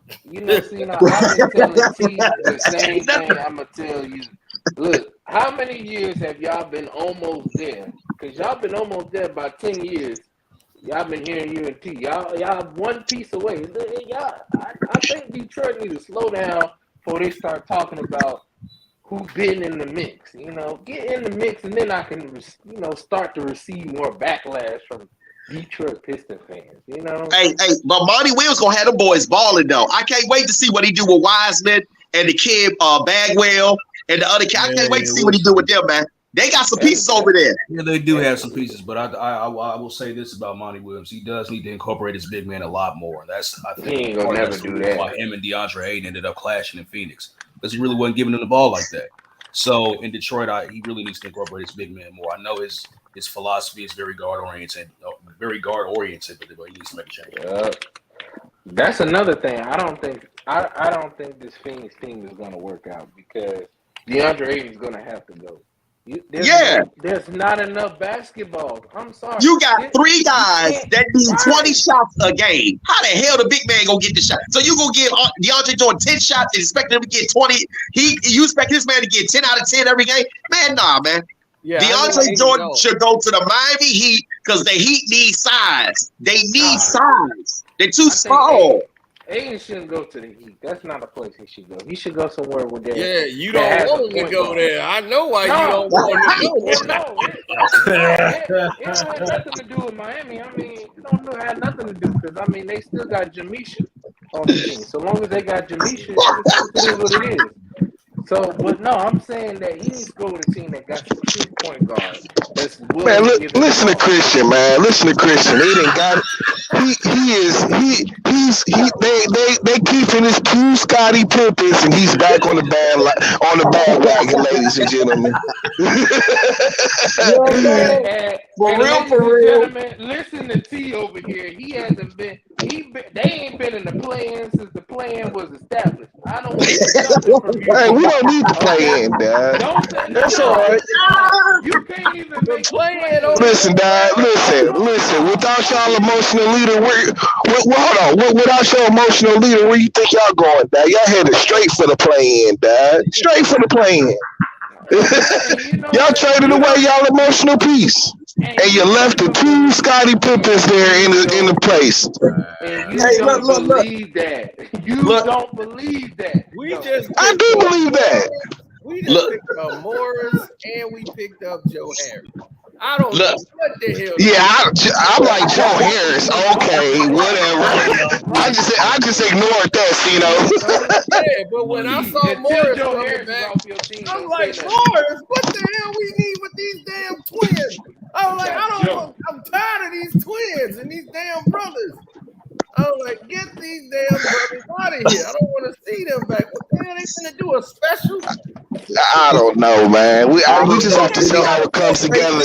I've been telling T the same thing. I'm gonna tell you. Look, how many years have y'all been almost there? Because y'all been almost there about 10 years. Y'all been hearing you and T. Y'all one piece away. I think Detroit needs to slow down before they start talking about who been in the mix. Get in the mix, and then I can, start to receive more backlash from Detroit Pistons fans. Hey, but Monty Williams gonna have the boys balling though. I can't wait to see what he do with Wiseman and the kid Bagwell and the other kid. I can't wait to see what he do with them, man. They got some pieces over there. Yeah, they do have some pieces, but I will say this about Monty Williams: he does need to incorporate his big man a lot more. I think he ain't gonna never do that. Why him and DeAndre Ayton ended up clashing in Phoenix because he really wasn't giving him the ball like that. So in Detroit, he really needs to incorporate his big man more. I know his philosophy is very guard oriented, very guard oriented, but he needs to make a change. That's another thing. I don't think this Phoenix team is going to work out because DeAndre Ayton's going to have to go. There's not enough basketballs. I'm sorry. You got 3 guys that need 20 shots a game. How the hell the big man gonna get the shot? So you gonna give DeAndre Jordan 10 shots and expect him to get 20? You expect this man to get 10 out of 10 every game? Man, nah, man. Yeah, DeAndre Jordan should go to the Miami Heat because the Heat need size. They need size. They're too small. Ayton shouldn't go to the Heat. That's not a place he should go. He should go somewhere where they. Yeah, you don't want him to go there. I know why you don't want him to go there. It don't have nothing to do with Miami. I mean, it don't have nothing to do because I mean they still got Jamisha on the team. So long as they got Jamisha, it is what it is. So, but no, I'm saying that he needs to go with a team that got some true point guards. Man, listen to Christian, man. Listen to Christian. They didn't got it. They keeping his 2 Scottie Pippins, and he's back on the bandwagon, ladies and gentlemen. For real. Listen to T over here. He hasn't been. They ain't been in the play-in since the play-in was established. I don't want to Hey, we don't need to play in, Dad. That's all right. You can't even make play-in. Listen, Dad. Listen. Without y'all emotional leader, hold on. Without your emotional leader, where you think y'all going, Dad? Y'all headed straight for the play-in, Dad. Straight for the play-in. Y'all traded away y'all emotional piece. And you left the 2 Scottie Pippins there in the place. And you don't believe that. You don't believe that. I do believe that. We just picked up Morris and we picked up Joe Harris. I don't know what the hell. Yeah, I'm like Joe Harris. Okay, whatever. I just ignored that, you know. Yeah, but when I saw Morris coming back, I'm like, Morris, what the hell we need with these damn twins? I was like, I'm tired of these twins and these damn brothers. I was like, get these damn brothers out of here. I don't want to see them back. What the hell they gonna do? A special? I don't know, man. We just have to see how it comes together.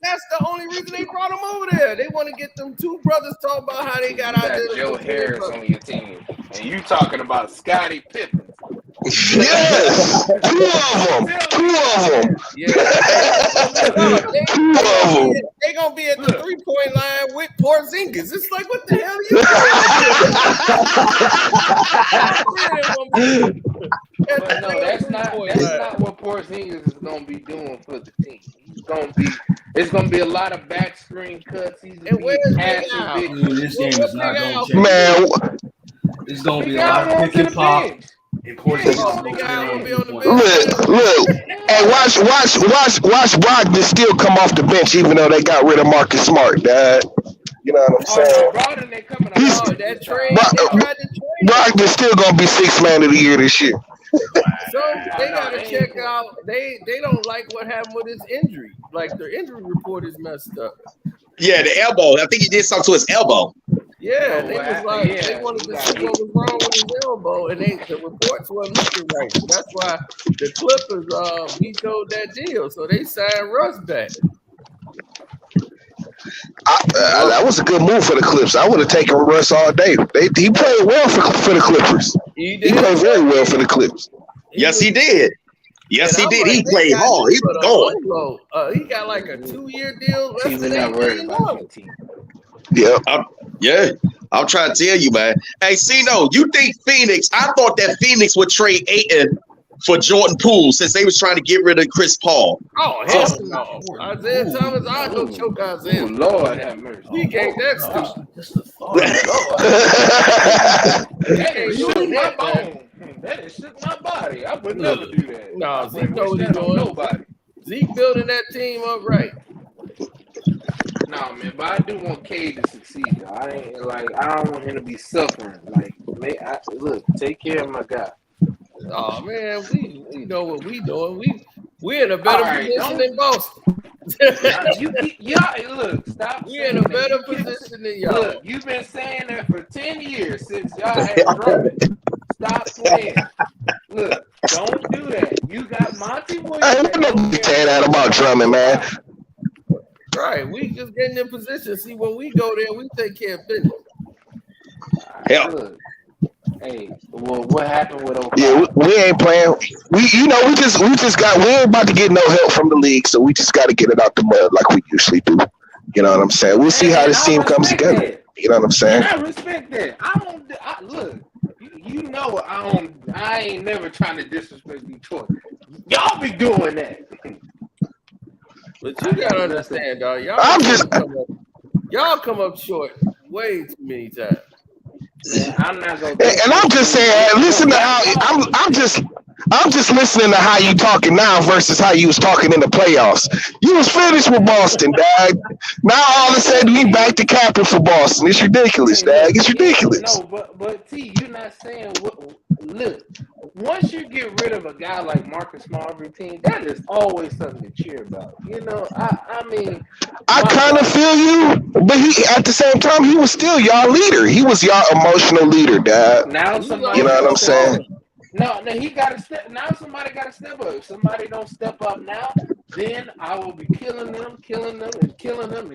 That's the only reason they brought them over there. They want to get them 2 brothers talk about how they got out there. Joe Harris on your team, and you talking about Scottie Pippen. Yes, 2 of them. 2 of them. Yeah. They gonna be at the 3-point line with Porzingis. It's like, what the hell are you doing? But no, that's not what Porzingis is gonna be doing for the team. It's gonna be a lot of back screen cuts. He's passing big. This game is not gonna change. Man, it's gonna be a lot of pick and pop. Look, hey, watch Brogdon still come off the bench, even though they got rid of Marcus Smart, Dad. You know what I'm saying? Brogdon's still gonna be 6th man of the year this year. So they gotta check out. They don't like what happened with his injury. Like their injury report is messed up. Yeah, the elbow. I think he did something to his elbow. Yeah, they wanted to see what was wrong with his elbow, and the reports weren't looking right. So that's why the Clippers vetoed that deal. So they signed Russ back. That was a good move for the Clips. I would have taken Russ all day. He played well for the Clippers. He played very well for the Clips. Yes, he did. Yes, he did. He played hard. He was going. He got like a 2-year deal. He's not worried about the team. Yeah. I'm trying to tell you, man. Hey, Cino, you think Phoenix? I thought that Phoenix would trade Ayton for Jordan Poole since they was trying to get rid of Chris Paul. Oh, hell no. Isaiah Thomas, I'll go choke Isaiah. Lord have mercy. He can't that stupid. Just the thought. That shook my bone. That shook my body. I would never do that. No, Zeke know what he's doing. Nobody. Zeke building that team up right. Nah, man, but I do want Cade to succeed. Though. I don't want him to be suffering. Look, take care of my guy. Oh man, we know what we doing. We're in a better position than Boston. Look, stop. We're in a better position than y'all. Look, you've been saying that for 10 years since y'all had Drummond. Stop playing. Look, don't do that. You got Monty Williams. Hey, don't be saying that about Drummond, man. Right. We just getting in position. See, when we go there, we take care of business. Hell. Hey, well, what happened with Ohio? Yeah, we ain't playing. We ain't about to get no help from the league, so we just got to get it out the mud like we usually do. You know what I'm saying? We'll see how this team comes together. That. You know what I'm saying? And I respect that. Look. You know, I ain't never trying to disrespect Detroit. Y'all be doing that. But you gotta understand, dog. Y'all come up short way too many times. Man, I'm not gonna. And I'm just saying, listen to how I'm just listening to how you talking now versus how you was talking in the playoffs. You was finished with Boston, dad. Now all of a sudden we back to capping for Boston. It's ridiculous, dad. It's ridiculous. No, but T, you're not saying what. Look, once you get rid of a guy like Marcus Smart, team, that is always something to cheer about. You know, I mean, I kind of feel you, but he at the same time he was still y'all leader. He was y'all emotional leader, dad. Now somebody, you know what I'm saying? No, he got to step. Now somebody got to step up. If somebody don't step up now, then I will be killing them, and killing them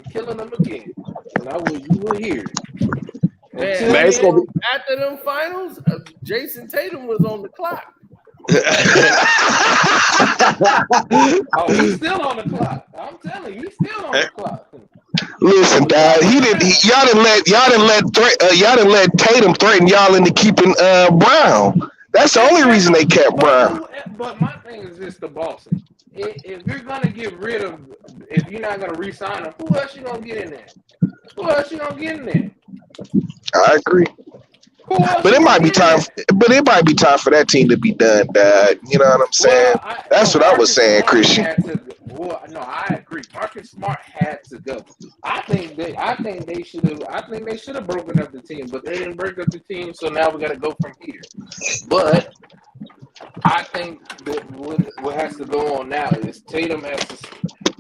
again. And you will hear it. Man, after them finals, Jason Tatum was on the clock. Oh, he's still on the clock. I'm telling you, he's still on the clock. Listen, dad, y'all didn't let Tatum threaten y'all into keeping Brown. That's the only reason they kept Brown. But my thing is just the Boston. If you're gonna get rid of, if you're not gonna re-sign him, who else you gonna get in there? I agree. But it might be time. But it might be time for that team to be done, Dad. You know what I'm saying? That's what I was saying, Christian. I agree. Marcus Smart had to go. I think they should have broken up the team, but they didn't break up the team. So now we got to go from here. But I think that what has to go on now is Tatum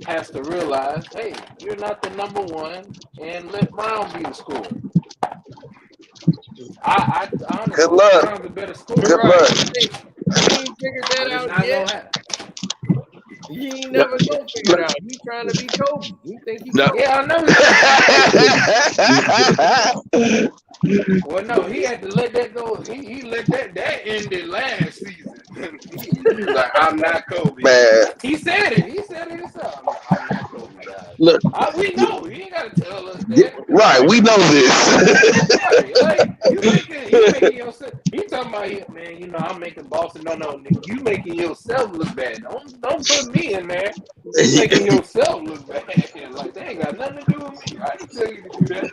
has to realize, hey, you're not the number one, and let Brown be the scorer. I honestly, good luck. Brown's a better scorer. Good luck. He ain't figured that out yet. He ain't never gonna figure it out. He trying to be Kobe. He think he Yeah, I know. Well, no, he had to let that go. He let that ended last season. He was like, I'm not Kobe. Man. He said it. He said it himself. I'm not Kobe, guys. Look, we know. He ain't got to tell us that. Right, we know this. Like, you making yourself. He talking about, man, you know, I'm making Boston. No, you making yourself look bad. Don't put me in there. You making yourself look bad. Like, they ain't got nothing to do with me. I didn't tell you to do that.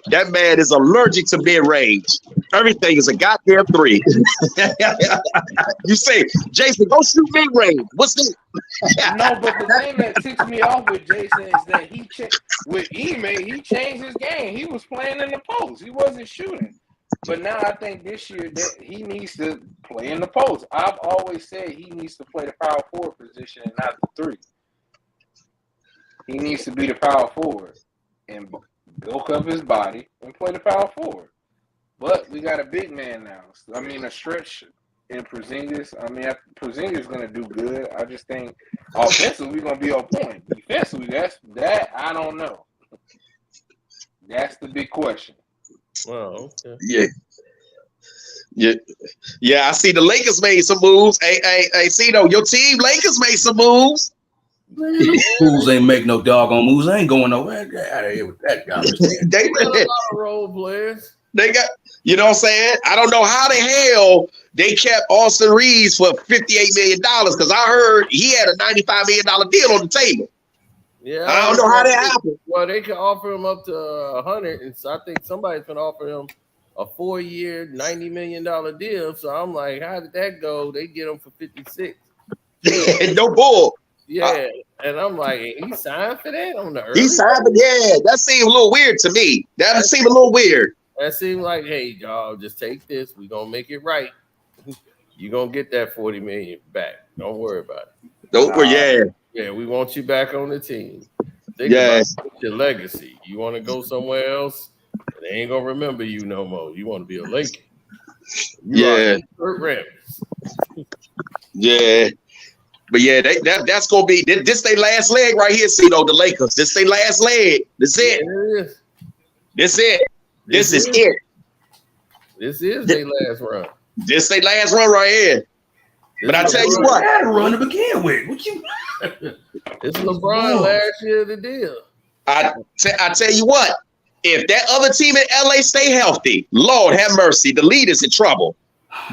That man is allergic to mid-range. Everything is a goddamn three. You say, Jason, go shoot mid-range. What's that? No, but the thing that ticks me off with Jason is that with Ime, he changed his game. He was playing in the post. He wasn't shooting. But now I think this year that he needs to play in the post. I've always said he needs to play the power forward position and not the three. He needs to be the power forward and bulk up his body and play the power forward. But we got a big man now. I mean, a stretch in Porzingis. I mean, Porzingis is going to do good. I just think offensively we're going to be on point. Defensively, that I don't know. That's the big question. Well, okay. Yeah. I see the Lakers made some moves. Hey, Cito, your team, Lakers made some moves. Fools ain't make no doggone moves. I ain't going nowhere. Get out of here with that guy. They got a lot of role players. They got, you know what I'm saying? I don't know how the hell they kept Austin Reeves for $58 million because I heard he had a $95 million deal on the table. Yeah, I don't know how that happened. Well, they can offer him up to 100, and so I think somebody's gonna offer him a 4-year, $90 million deal. So I'm like, how did that go? They get him for 56. No bull. Yeah, and I'm like, he signed for that on the early. He signed, but yeah, that seemed a little weird to me. That seemed a little weird. That seemed like, hey, y'all, just take this. We're gonna make it right. You're gonna get that $40 million back. Don't worry about it. Don't worry, Yeah, we want you back on the team. Think about your legacy. You want to go somewhere else, they ain't gonna remember you no more. You want to be a Laker. Kurt Rambis. Yeah. But yeah, that's gonna be this their last leg right here. See, the Lakers. This their last leg. This it. This it. This is it. This is their last run. This their last run right here. But I tell you what, had a run to begin with. What you? It's LeBron last year the deal. I tell you what, if that other team in LA stay healthy, Lord have mercy, the league is in trouble.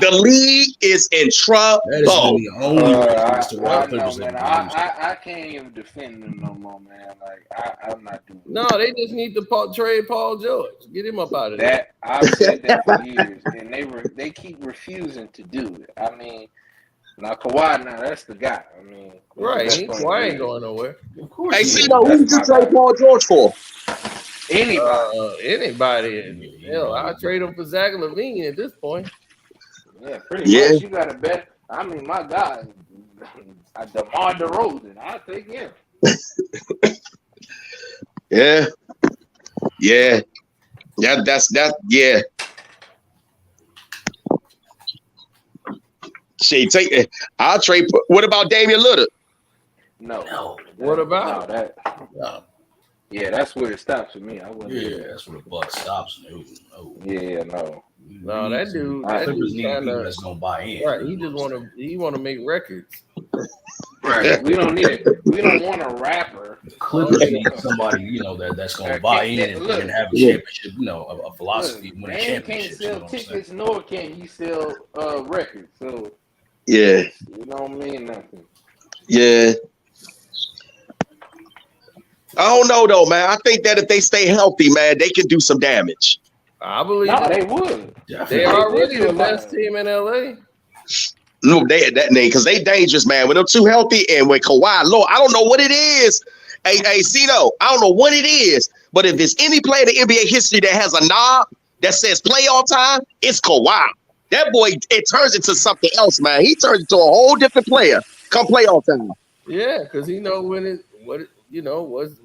The league is in trouble. That is the only I can't even defend them no more, man. Like I'm not doing. No, they just need to trade Paul George. Get him up out of there. That I've said that for years, and they keep refusing to do it. I mean, now Kawhi, that's the guy. I mean, right? Kawhi ain't going nowhere. Of course. Hey, see, who did you trade Paul George for? Anybody. Hell, I'll trade him for Zach LaVine at this point. Yeah, pretty much. You got to bet. I mean, my God, DeMar DeRozan. I'll take him. Yeah. That's yeah. Shit, take it. I'll trade. What about Damian Lillard? No. What about that? No. Yeah, that's where it stops for me. I wouldn't. Yeah, that's where the buck stops. No. Yeah, no. No, that dude. That's gonna buy in. Right, he want to make records. Right, we don't need it. We don't want a rapper. The Clippers need somebody, that's gonna buy in and have a championship, a philosophy. Look, man can't sell tickets, nor can he sell records. So yeah, it don't mean nothing. Yeah. I don't know though, man. I think that if they stay healthy, man, they can do some damage. I believe they would. They are really the best team in LA. No, because they dangerous, man. When they're too healthy and when Kawhi low, I don't know what it is. Hey, Cito, I don't know what it is, but if there's any player in the NBA history that has a knob that says playoff time, it's Kawhi. That boy, it turns into something else, man. He turns into a whole different player come playoff time. Yeah, because he know what it details.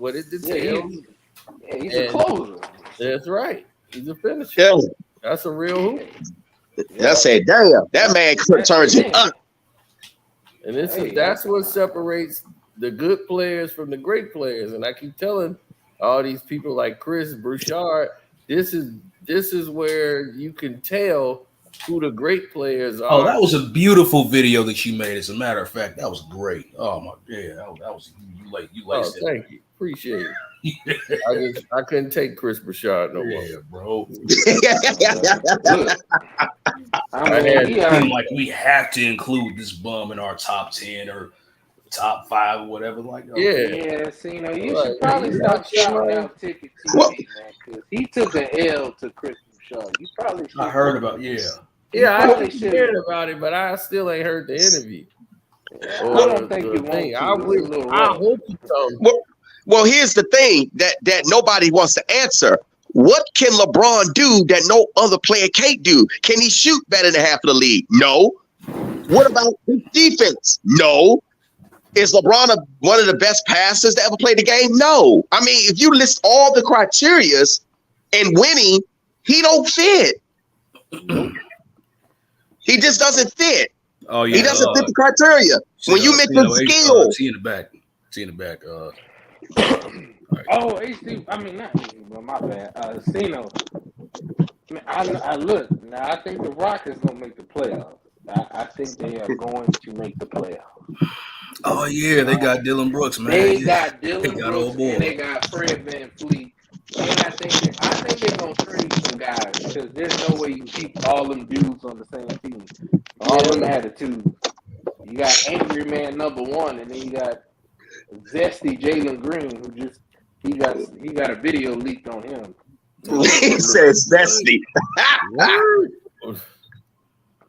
Yeah, he's a closer. That's right. He's a finisher. Yeah. That's a real hoop. I said, damn, that man turns it up. And that's what separates the good players from the great players. And I keep telling all these people like Chris Broussard, this is where you can tell who the great players are. Oh, that was a beautiful video that you made. As a matter of fact, that was great. Oh my, yeah, that was you laced it. Thank you, appreciate it. I couldn't take Chris Broussard no more, bro. Like we have to include this bum in our top 10 or top 5 or whatever. Like, see, you should probably stop shouting out Ticket TV, man, because he took an L to Chris Broussard. You probably should. I heard about I heard about it, but I still ain't heard the interview. I don't think you want to. I hope you come. Well, here's the thing that nobody wants to answer. What can LeBron do that no other player can't do? Can he shoot better than half of the league? No. What about his defense? No. Is LeBron one of the best passers to ever play the game? No. I mean, if you list all the criterias in winning, he don't fit. He just doesn't fit. Oh yeah, he doesn't fit the criteria. When you mention skill, see in the back. Right. Oh, HD. I mean, not HD, but my bad. Cino. I look now. I think the Rockets gonna make the playoffs. I think they are going to make the playoffs. Oh yeah, they got Dylan Brooks, man. They got Dylan Brooks and they got Fred VanVleet. And I think they're gonna trade some guys because there's no way you keep all them dudes on the same team. All them attitudes. You got Angry Man number 1, and then you got Zesty Jalen Green, who he got a video leaked on him. He says Zesty.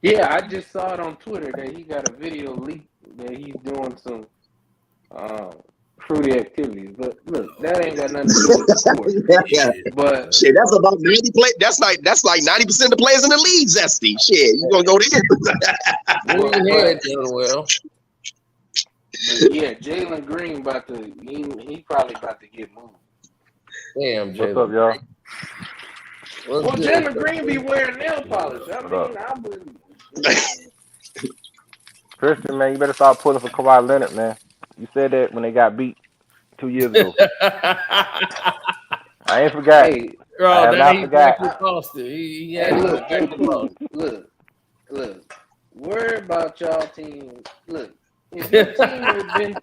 Yeah, I just saw it on Twitter that he got a video leaked that he's doing some fruity activities. But look, that ain't got nothing to do with the sport. But shit, that's about 90 play. That's like 90% of the players in the league. Zesty, shit, you gonna go there? Well. Yeah, Jalen Green he probably about to get moved. Damn, Jalen. What's up, y'all? Well, Jalen Green be wearing nail polish. I mean, Christian, man, you better start pulling for Kawhi Leonard, man. You said that when they got beat 2 years ago. I ain't forgot. Hey, bro, I have not forgot. Lost it. He hey, look. Look. Worry about y'all team. Look, if your team has been,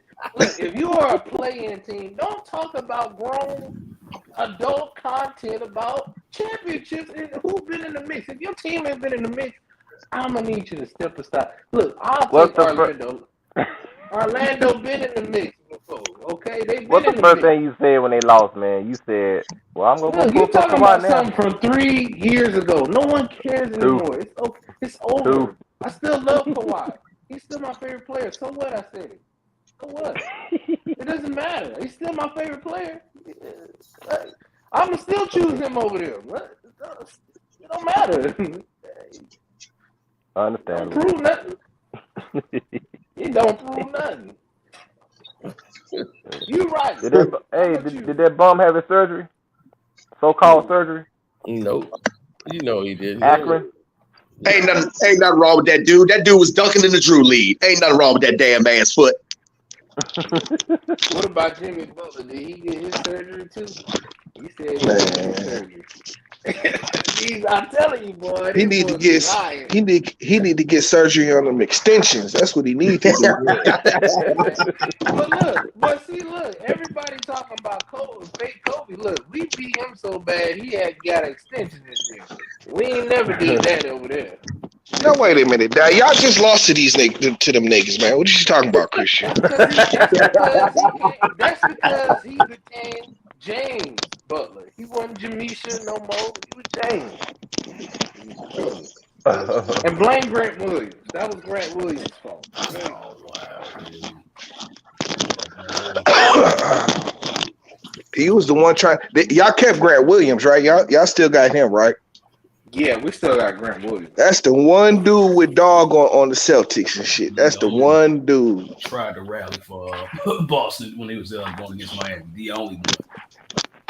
if you are a playing team, don't talk about grown adult content about championships and who's been in the mix. If your team has been in the mix, I'm gonna need you to step aside. Look, I'll take Orlando. Orlando been in the mix before, okay? They been What's the first thing you said when they lost, man? You said, "Well, I'm gonna go pull for Kawhi now." Something from 3 years ago. No one cares anymore. It's okay. It's over. I still love Kawhi. He's still my favorite player. So what? I said it. So what? It doesn't matter. He's still my favorite player. I'm gonna still choose him over there. It don't matter. I understand. Don't prove nothing. It don't prove nothing. You right. Did that bum have his surgery? So-called surgery? Nope. You know he did. Akron? Ain't nothing wrong with that dude. That dude was dunking in the Drew lead. Ain't nothing wrong with that damn man's foot. What about Jimmy Butler? Did he get his surgery too? He said he got his surgery. I'm telling you, boy. He need to get surgery on them extensions. That's what he needs to do. But look, everybody talking about Kobe, fake Kobe. Look, we beat him so bad he had got an extension this year. We ain't never did that over there. No, wait a minute. Now, y'all just lost to these to them niggas, man. What are you talking about, Christian? That's because he became James Butler. He wasn't Jamisha no more. He was James. And blame Grant Williams. That was Grant Williams' fault. He was the one trying. Y'all kept Grant Williams, right? Y'all still got him, right? Yeah, we still got Grant Williams. That's the one dude with dog on the Celtics and shit. That's the one dude. Tried to rally for Boston when they was going against Miami. The only one.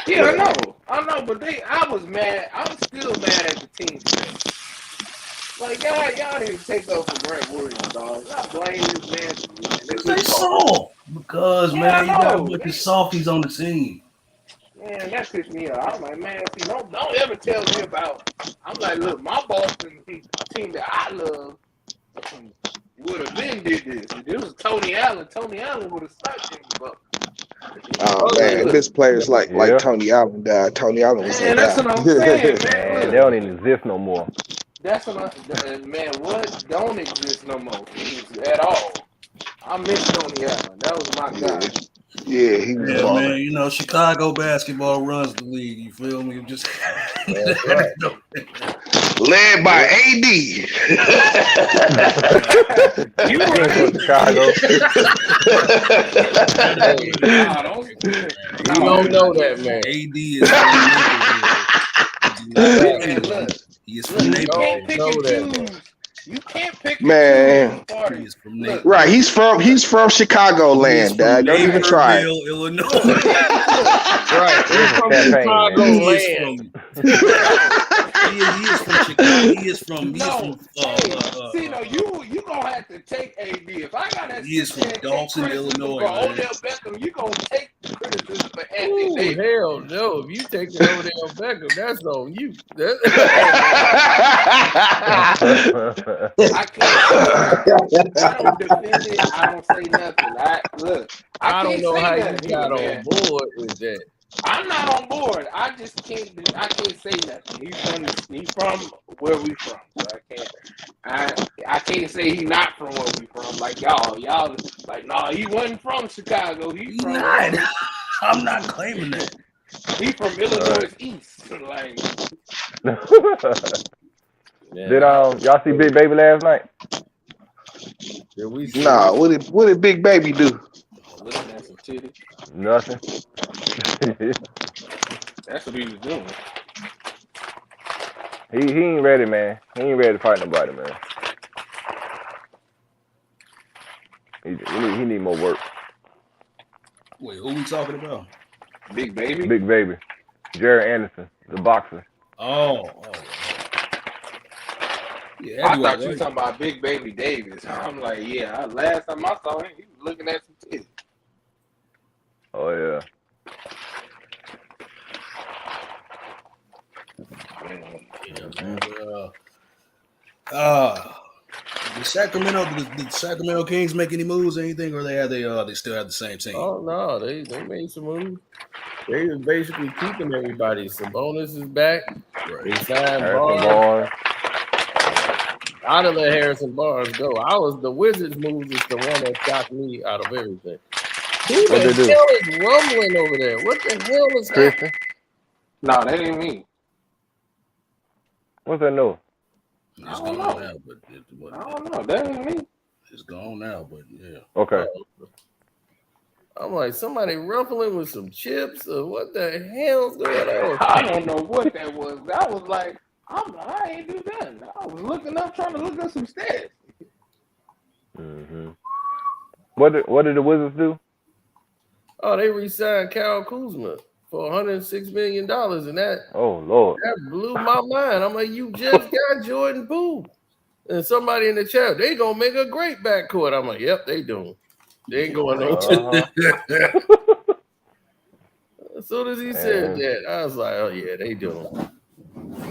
Yeah, I know, but I was mad. I was still mad at the team. Like, y'all didn't take up for Grant Williams, dog. I blame this man. They soft. Because, man, you got a bunch of softies on the team. Man, that pissed me off. I'm like, man, see, don't ever tell me about. I'm like, look, my Boston team that I love would have been did this. If it was Tony Allen would have stopped him. But oh man, this players like Tony Allen died. Tony Allen was man, that's what I'm saying, man. They don't even exist no more. That's what man. What don't exist no more at all. I miss Tony Allen. That was my guy. Yeah, he was man, you know, Chicago basketball runs the league. You feel me? Just right. Led by AD. You were from Chicago. You don't know that, man. AD is he is from Naples. You can't pick man. Right, he's from Chicagoland, Dad. Don't even try. Illinois. Right, he's from Chicagoland. He is from Chicago. He is from. You gonna have to take AD. If I got that, he is from Dawson, Illinois. For Odell Beckham, you gonna take the criticism for Anthony Davis. Hell no! If you take the Odell Beckham, that's on you. I don't defend it. I don't say nothing. I don't know how you got on board with that. I'm not on board. I just can't. I can't say nothing. He's from where we from. So I can't say he's not from where we from. Like y'all like no, he wasn't from Chicago. He's from. I'm not claiming that. He's from Illinois East. Like. Did y'all see Big Baby last night? Nah, what did Big Baby do? Looking at some titties. Nothing. That's what he was doing. He ain't ready, man. He ain't ready to fight nobody, man. He need more work. Wait, who we talking about? Big Baby? Big Baby. Jared Anderson, the boxer. Oh. Yeah, I thought you were talking about Big Baby Davis. I'm like, yeah. Last time I saw him, he was looking at some titties. Oh yeah. The Sacramento Kings make any moves or anything, or they still have the same team? Oh no, they made some moves. They was basically keeping everybody. Sabonis is back. Right. They signed Harrison Barnes. Barnes. I'd have let Harrison Barnes go. The Wizards move is the one that shocked me out of everything. Who the hell is rumbling over there? What the hell is happening? No, that ain't me. What's that noise? It's gone now, but I don't know. That ain't me. It's gone now, but yeah. Okay. I'm like, somebody ruffling with some chips or what the hell's going on? I don't know what that was. I was like, I ain't do nothing. I was looking up, trying to look up some stats. Mm-hmm. What did the Wizards do? Oh, they re-signed Kyle Kuzma for $106 million, and that Lord, that blew my mind. I'm like, you just got Jordan Poole. And somebody in the chat, they gonna make a great backcourt. I'm like, yep, they doing. They ain't going nowhere. As soon as he said that, I was like, oh yeah, they doing.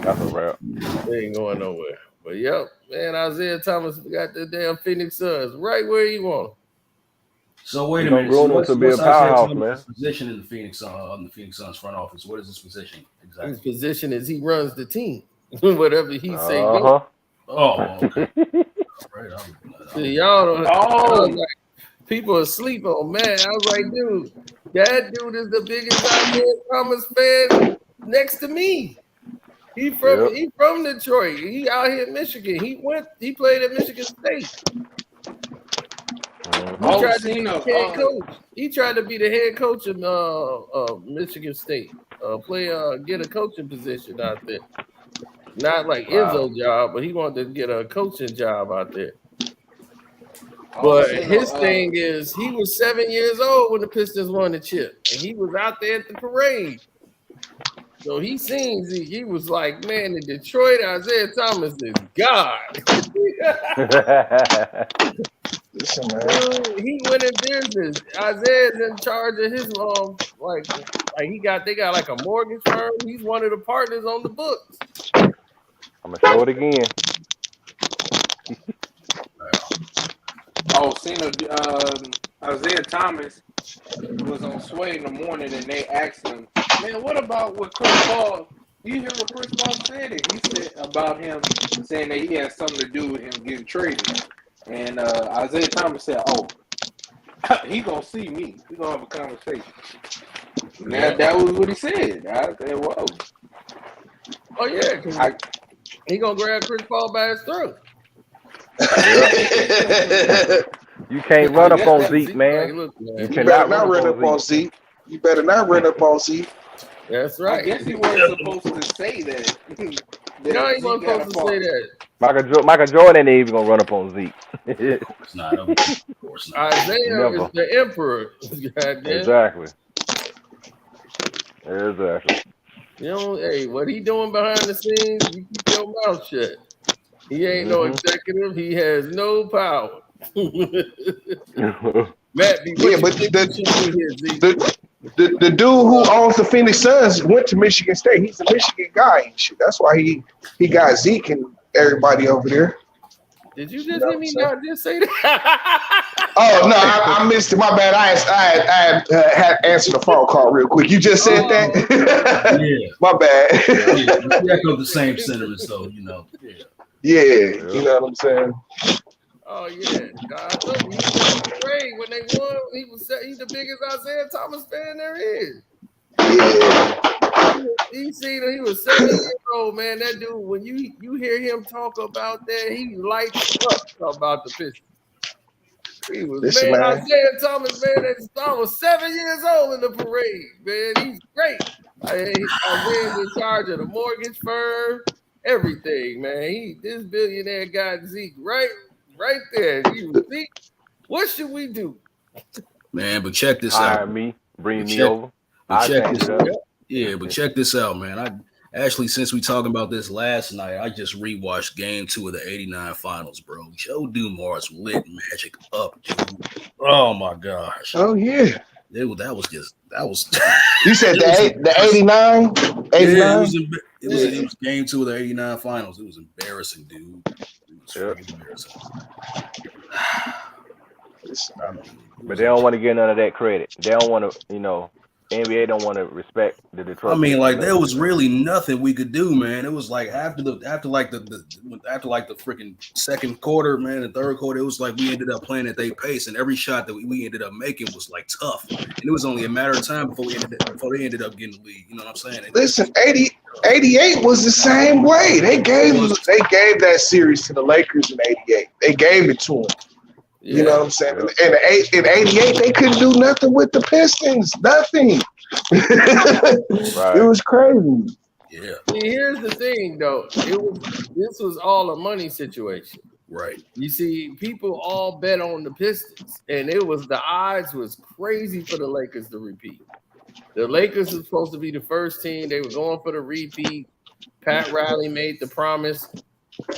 That's a wrap. They ain't going nowhere. But yep, man, Isaiah Thomas got the damn Phoenix Suns right where he want. So wait a minute. So what's be a powerhouse, man. Position in the Phoenix Suns front office. What is his position exactly? His position is he runs the team. Whatever he say. Uh-huh. Oh, okay. Right. See, y'all don't. Like, people are asleep on man. I was like, dude, that dude is the biggest Isaiah Thomas fan next to me. He from Detroit. He out here in Michigan. He played at Michigan State. He tried to be the head coach of Michigan State. Get a coaching position out there. Not like Izzo job, but he wanted to get a coaching job out there. But his thing is, he was 7 years old when the Pistons won the chip, and he was out there at the parade. So he was like, man, in Detroit, Isaiah Thomas is God. Listen, man. He went in business. Isaiah's in charge of his they got like a mortgage firm. He's one of the partners on the books. I'm gonna show it again. Isaiah Thomas was on Sway in the morning, and they asked him, man, what about what Chris Paul? You hear what Chris Paul said? And he said about him saying that he had something to do with him getting traded. And Isaiah Thomas said, oh, he gonna see me. We gonna have a conversation. That was what he said. I said, whoa. Oh yeah, because he gonna grab Chris Paul by his throat. You can't run up on Zeke, man. You cannot run up on Zeke. You better not run up on Zeke. That's right. I guess he wasn't supposed to say that. No, he wasn't supposed to say that. Michael Jordan ain't even gonna run up on Zeke. It's not. Of course not. Isaiah is the emperor. Exactly. You know, hey, what he doing behind the scenes, you keep your mouth shut. He ain't no executive. He has no power. Matt, the dude who owns the Phoenix Suns went to Michigan State. He's a Michigan guy and shit. That's why he got Zeke and everybody over there. Did you just hear me not just say that? Oh no, I missed it. My bad. I had answered the phone call real quick. You just said that. Yeah. My bad. We echo the same sentiments, though. You know. Yeah. You know what I'm saying. Oh yeah, I told you he was great when they won. He's the biggest Isaiah Thomas fan there is. Yeah. He was 7 years old, man. That dude, when you hear him talk about that, he lights up about the Pistons. He was Isaiah Thomas, man. I was 7 years old in the parade, man. He's great. Isaiah's in charge of the mortgage firm, everything, man. This billionaire got Zeke right there. Zeke, what should we do? Man, but check this out. Bring me over. But check this out, man. Actually, since we talking about this last night, I just rewatched Game 2 of the '89 Finals, bro. Joe Dumars lit Magic up, dude. Oh my gosh. Oh yeah. That was. You said the 89? 89? Yeah, it was Game 2 of the '89 Finals. It was embarrassing, dude. It was freaking embarrassing. But they don't want to get none of that credit. They don't want to, NBA don't want to respect the Detroit. I mean, like there was really nothing we could do, man. It was like after the freaking second quarter, man, the third quarter, it was like we ended up playing at their pace, and every shot that we ended up making was like tough. And it was only a matter of time before they ended up getting the lead. You know what I'm saying? Listen, 88 was the same way. They gave that series to the Lakers in '88. They gave it to them. You know what I'm saying? And in '88, they couldn't do nothing with the Pistons. Nothing. It was crazy. Yeah. See, here's the thing, though. This was all a money situation. Right. You see, people all bet on the Pistons, and the odds was crazy for the Lakers to repeat. The Lakers were supposed to be the first team. They were going for the repeat. Pat Riley made the promise.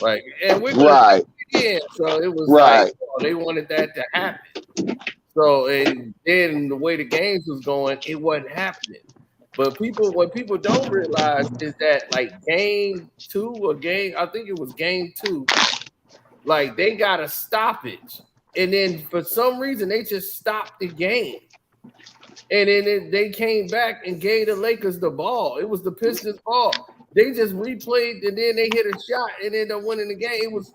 And we're right. Yeah, so it was right. They wanted that to happen. So, and then the way the games was going, it wasn't happening. But what people don't realize is that game 2 I think it was game 2, they got a stoppage. And then for some reason, they just stopped the game. And then they came back and gave the Lakers the ball. It was the Pistons' ball. They just replayed, and then they hit a shot and ended up winning the game. It was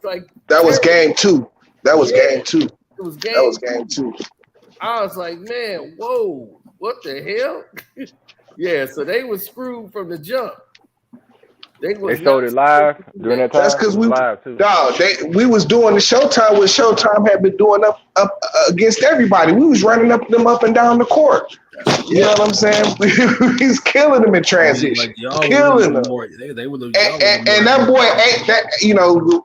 that was game 2. That was game 2. It was game. That was game 2. I was like, man, whoa, what the hell? Yeah, so they were screwed from the jump. They showed it live during that time. That's because we live too. We was doing the Showtime. What Showtime had been doing up against everybody. We was running them up and down the court. You know what I'm saying? He's killing them in transition, killing them. They were and that boy,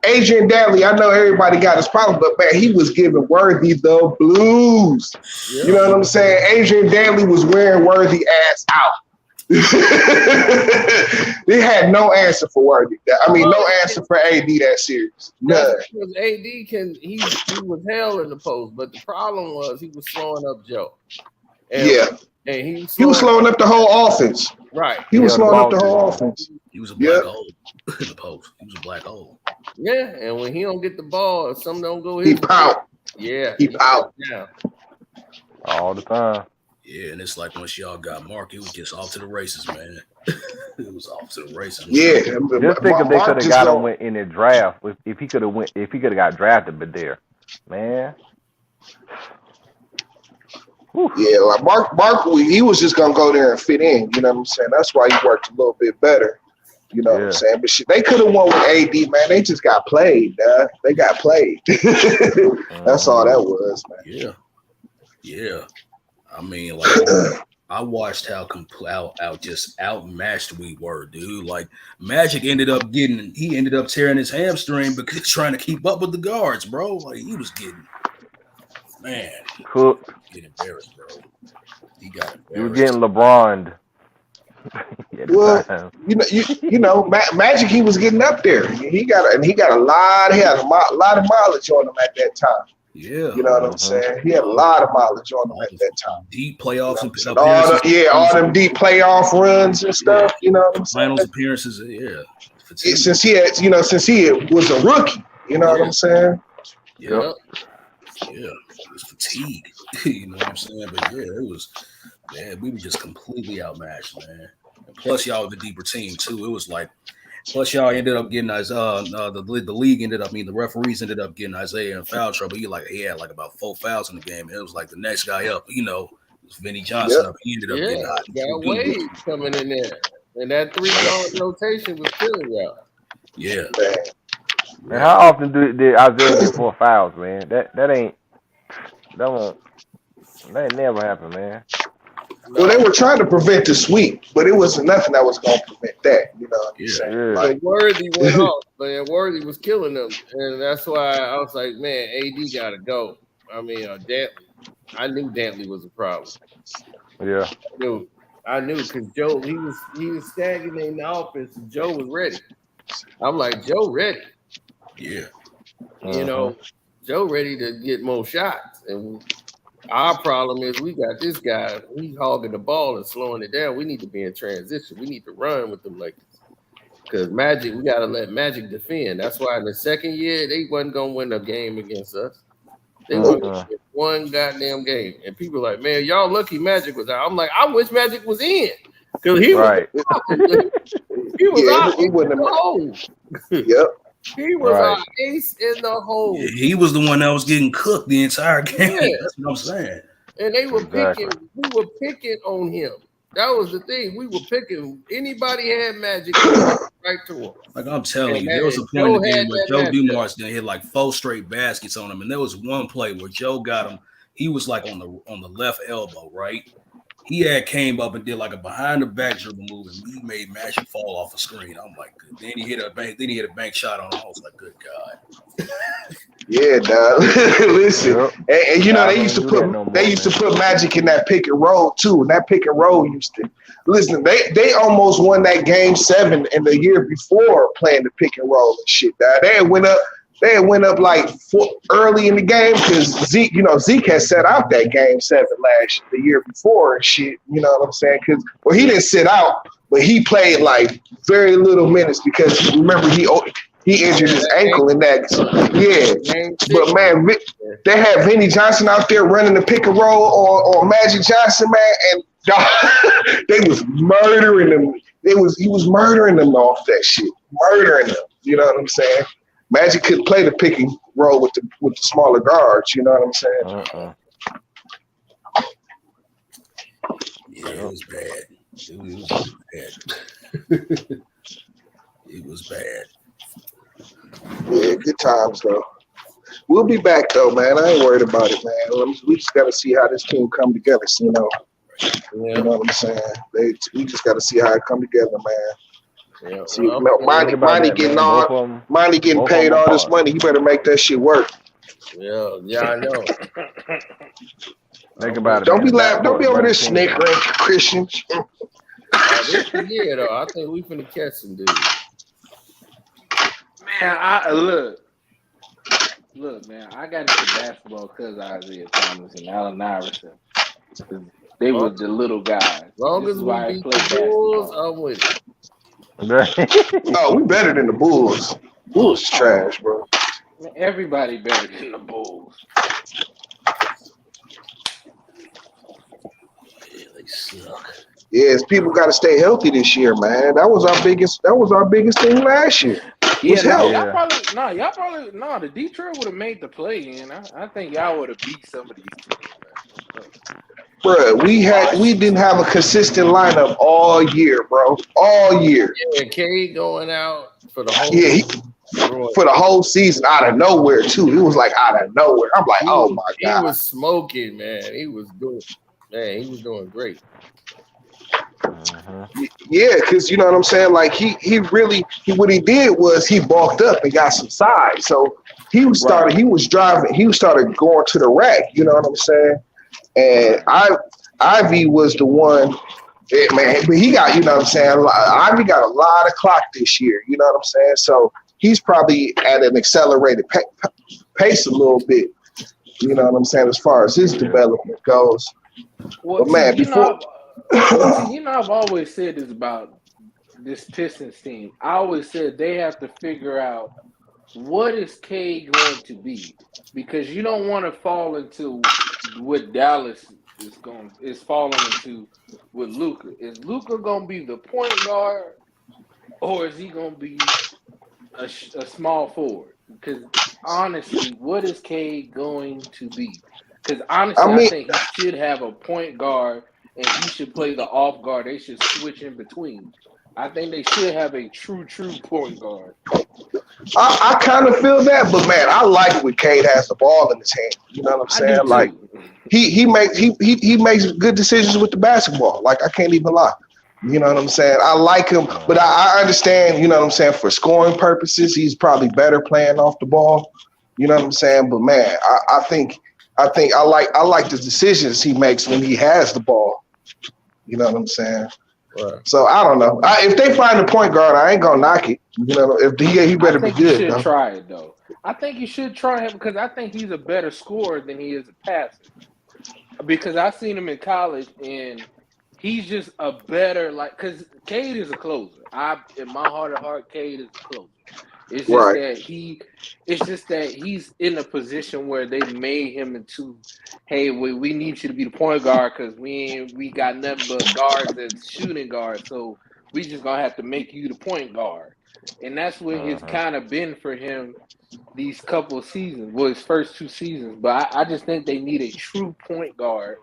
Adrian Dantley. I know everybody got his problem, but man, he was giving Worthy the blues. Yeah. You know what I'm saying? Adrian Dantley was wearing Worthy ass out. They had no answer for Worthy. I mean, no answer for AD that series. None. Because AD he was hell in the post, but the problem was he was slowing up Joe. And he was slowing up the whole offense. Right. He was slowing up the whole offense. He was a black hole in the post. He was a black hole. Yeah, and when he don't get the ball, if something don't go he pout. Yeah. He pout. Yeah. All the time. Yeah, and it's like once y'all got Mark, it was just off to the races, man. It was off to the races. Yeah. Just think if they could have got him in the draft, if he could have got drafted, but there, man. Whew. Yeah, like Mark, he was just gonna go there and fit in. You know what I'm saying? That's why he worked a little bit better. You know what I'm saying? But they could have won with AD, man. They just got played. They got played. That's all that was, man. Yeah. I mean, I watched how just outmatched we were, dude. Like Magic ended up tearing his hamstring because trying to keep up with the guards, bro. Like he was getting cooked. Getting embarrassed, bro. He got embarrassed. You were getting LeBron. Well, Magic, he was getting up there. He had a lot of mileage on him at that time. Yeah, you know what I'm saying. He had a lot of mileage on him at that time. Deep playoffs and all them deep playoff runs and stuff. You know what I'm saying. Finals appearances, Since he was a rookie, you know what I'm saying. Yeah, it was fatigue. You know what I'm saying. But it was. Man, we were just completely outmatched, man. And plus, y'all were the deeper team too. It was like. Plus, y'all ended up getting the league ended up. I mean, the referees ended up getting Isaiah in foul trouble. He had like about 4 fouls in the game. And it was like the next guy up, it was Vinny Johnson up. He ended up getting hot. Got Wade coming in there, and that 3-yard rotation was killing y'all. Yeah. Man, how often did Isaiah get 4 fouls, man? That never happened, man. Well, they were trying to prevent the sweep, but it wasn't nothing that was going to prevent that. You know what I'm saying? Like, Worthy went off, man. Worthy was killing them, and that's why I was like, man, AD got to go. I mean, Dantley. I knew Dantley was a problem. Yeah. I knew because Joe, he was stagnating the offense, and Joe was ready. I'm like, Joe ready. Yeah. You know, Joe ready to get more shots. And our problem is we got this guy, he's hogging the ball and slowing it down. We need to be in transition. We need to run with them Lakers. Because Magic, we got to let Magic defend. That's why in the second year, they wasn't going to win a game against us. They wasn't going to win one goddamn game. And people are like, man, y'all lucky Magic was out. I'm like, I wish Magic was in. Because he was he was out in the hole. Yep. He was our ace in the hole. Yeah, he was the one that was getting cooked the entire game. Yeah. That's what I'm saying. And they were picking, we were picking on him. That was the thing. We were picking. Anybody had Magic right to him. Like I'm telling you, there was a point in the game where Joe Dumars then hit like 4 straight baskets on him, and there was one play where Joe got him. He was like on the left elbow, right? He had came up and did like a behind the back dribble move, and he made Magic fall off the screen. I'm like, good. Then he hit a bank shot on him. I was like, good God. Yeah, dog. Listen, and you know they used to put Magic in that pick and roll too, and that pick and roll used to listen. They almost won that game 7 in the year before playing the pick and roll and shit. Dog. They went up like early in the game because Zeke had set out that game 7 the year before and shit. You know what I'm saying? Because he didn't sit out, but he played like very little minutes because remember he injured his ankle in that. Yeah. But, man, they had Vinnie Johnson out there running the pick and roll on Magic Johnson, man, and they was murdering them. He was murdering them off that shit. Murdering them. You know what I'm saying? Magic could play the pick and roll with the smaller guards. You know what I'm saying? Yeah, it was bad. It was bad. Yeah, good times though. We'll be back though, man. I ain't worried about it, man. We just got to see how this team come together. So, you know what I'm saying? We just got to see how it come together, man. Yeah. See, Monty getting paid all this money. You better make that shit work. Yeah, I know. Think about it. Don't be laughing. Don't be over there snickering, Christians. This year though, I think we finna catch some dudes. Man, look, man. I got into basketball because of Isaiah Thomas and Allen Iverson. They were the little guys. As long as we beat the Bulls, I'm with it. Oh, we better than the Bulls. Bulls trash, bro. Man, everybody better than the Bulls. Yeah, they suck. Yes, people got to stay healthy this year, man. That was our biggest thing last year. Y'all probably the Detroit would have made the play in. I think y'all would have beat some of these teams. Bruh, we didn't have a consistent lineup all year, bro. All year. Yeah, Cade going out for the whole for the whole season out of nowhere too. It was like out of nowhere. I'm like, oh my God. He was smoking, man. He was doing great. Yeah, because you know what I'm saying? Like he what he did was he bulked up and got some size. So he started going to the rack, you know what I'm saying? And Ivy was the one, man, but he got, you know what I'm saying? Ivy got a lot of clock this year, you know what I'm saying? So he's probably at an accelerated pace a little bit, you know what I'm saying, as far as his development goes. Well, but man, I've always said this about this Pistons team. I always said they have to figure out what is Cade going to be, because you don't want to fall into what Dallas is falling into with Luka. Is Luka going to be the point guard, or is he going to be a small forward? Because honestly, what is Cade going to be? Because honestly, I think he should have a point guard and he should play the off guard. They should switch in between. I think they should have a true point guard. I kind of feel that, but man, I like when Cade has the ball in his hand. You know what I'm saying? Like he makes good decisions with the basketball. Like I can't even lie. You know what I'm saying? I like him, but I understand. You know what I'm saying? For scoring purposes, he's probably better playing off the ball. You know what I'm saying? But man, I think I like the decisions he makes when he has the ball. You know what I'm saying? Right. So I don't know. If they find a point guard, I ain't gonna knock it. You know, if he better be good. You should try it though. I think you should try him because I think he's a better scorer than he is a passer. Because I've seen him in college and he's just a better because Cade is a closer. In my heart of heart, Cade is a closer. It's just that he's in a position where they made him into, hey, we need you to be the point guard because we got nothing but guards and shooting guards, so we just gonna have to make you the point guard. And that's what it's kind of been for him these couple of seasons, his first 2 seasons. But I just think they need a true point guard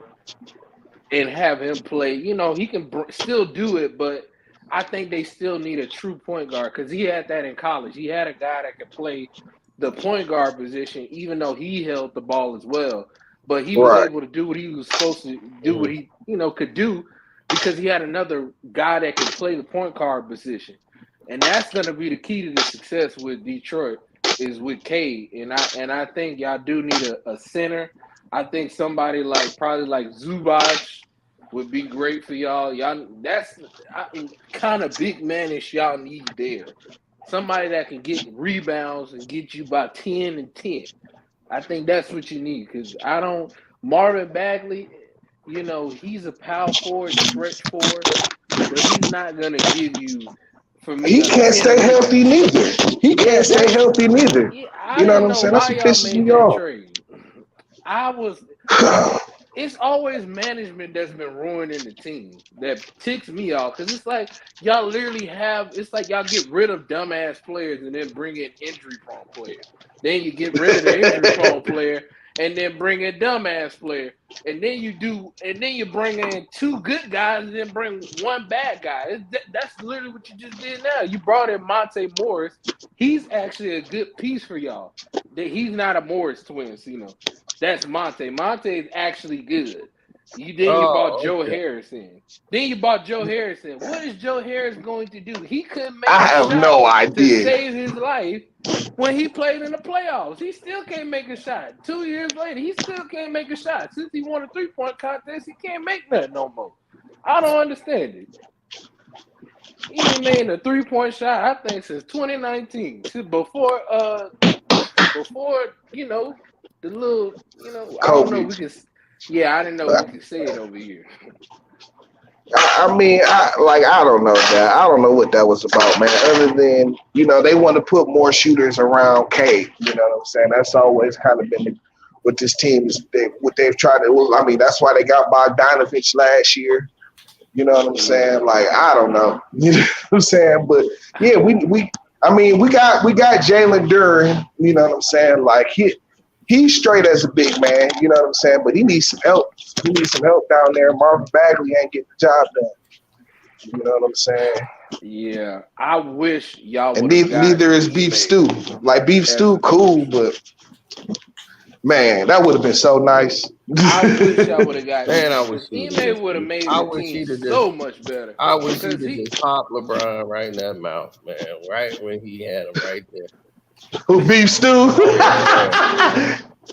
and have him play. You know, he can still do it, but I think they still need a true point guard because he had that in college. He had a guy that could play the point guard position, even though he held the ball as well. But he was able to do what he was supposed to do, what he could do, because he had another guy that could play the point guard position. And that's going to be the key to the success with Detroit is with Cade. And I think y'all do need a center. I think somebody probably like Zubac would be great for y'all. That's kind of big manish y'all need there. Somebody that can get rebounds and get you by 10 and 10. I think that's what you need because Marvin Bagley, he's a power forward, stretch forward, but he's not going to give you, for me. He can't stay healthy neither. Yeah, you know what I'm saying? That's what pisses me off. It's always management that's been ruining the team that ticks me off because it's like y'all literally it's like y'all get rid of dumbass players and then bring in injury-prone players. Then you get rid of the injury-prone player and then bring in dumbass player. And then you bring in 2 good guys and then bring 1 bad guy. That's literally what you just did now. You brought in Monte Morris. He's actually a good piece for y'all. He's not a Morris twin, That's Monte. Monte is actually good. You bought Joe Harrison. Then you bought Joe Harrison. What is Joe Harris going to do? He couldn't make I have no idea. To save his life when he played in the playoffs. He still can't make a shot. 2 years later, he still can't make a shot. Since he won a 3-point contest, he can't make nothing no more. I don't understand it. He ain't made a 3-point shot, I think, since 2019. Before the little, I don't know. I didn't know we could say it over here. I mean, I don't know that. I don't know what that was about, man. Other than, they want to put more shooters around Cade. You know what I'm saying? That's always kind of been with this team. What they've tried to. I mean, that's why they got Bogdanovich last year. You know what I'm saying? I don't know. You know what I'm saying? But yeah, we got Jalen Duren. You know what I'm saying? He's straight as a big man, you know what I'm saying? But he needs some help. He needs some help down there. Marvin Bagley ain't getting the job done. You know what I'm saying? Yeah, I wish y'all would. And neither is Beef Stew. Beef Stew, cool, but man, that would have been so nice. I wish y'all would have got. Man, I wish he would have made the team so much better. I wish he just popped LeBron right in that mouth, man. Right when he had him right there. Who Beef Stew?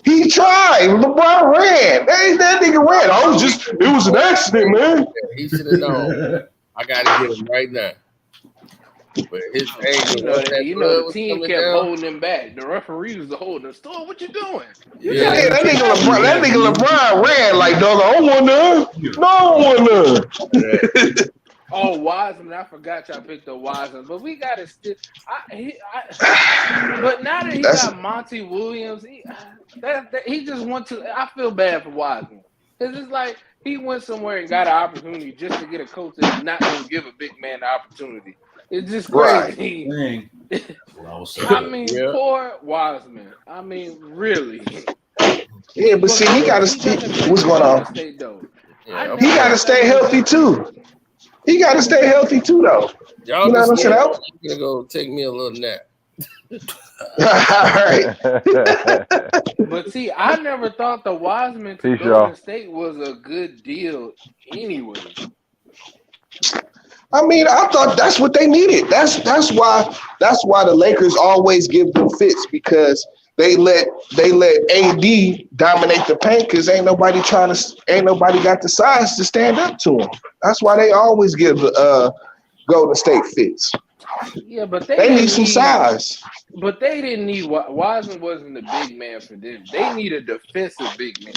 He tried. LeBron ran. That nigga ran. It was an accident, man. He should have known. I gotta get him right now. But his anger, the team kept holding him back. The referee was holding him. Storm, what you doing? Yeah, that nigga LeBron ran like, dog, I don't want none. No, I don't want none. Oh, Wiseman! I forgot y'all picked up Wiseman, but we got to still. But now that he got Monty Williams, he just went to. I feel bad for Wiseman because it's like he went somewhere and got an opportunity just to get a coach that's not going to give a big man the opportunity. It's just crazy. Right. Poor Wiseman. I mean, really. Yeah, but see, he got to. What's going on? He got to stay healthy too. He got to stay healthy too, though. Y'all, you know what I'm saying? I'm gonna go take me a little nap. All right. But see, I never thought the Wiseman to Golden State was a good deal anyway. I mean, I thought that's what they needed. That's why the Lakers always give them fits because they let AD dominate the paint because ain't nobody got the size to stand up to him. That's why they always give Golden State fits. Yeah, but they need some size. But they didn't need Wiseman wasn't a big man for them. They need a defensive big man.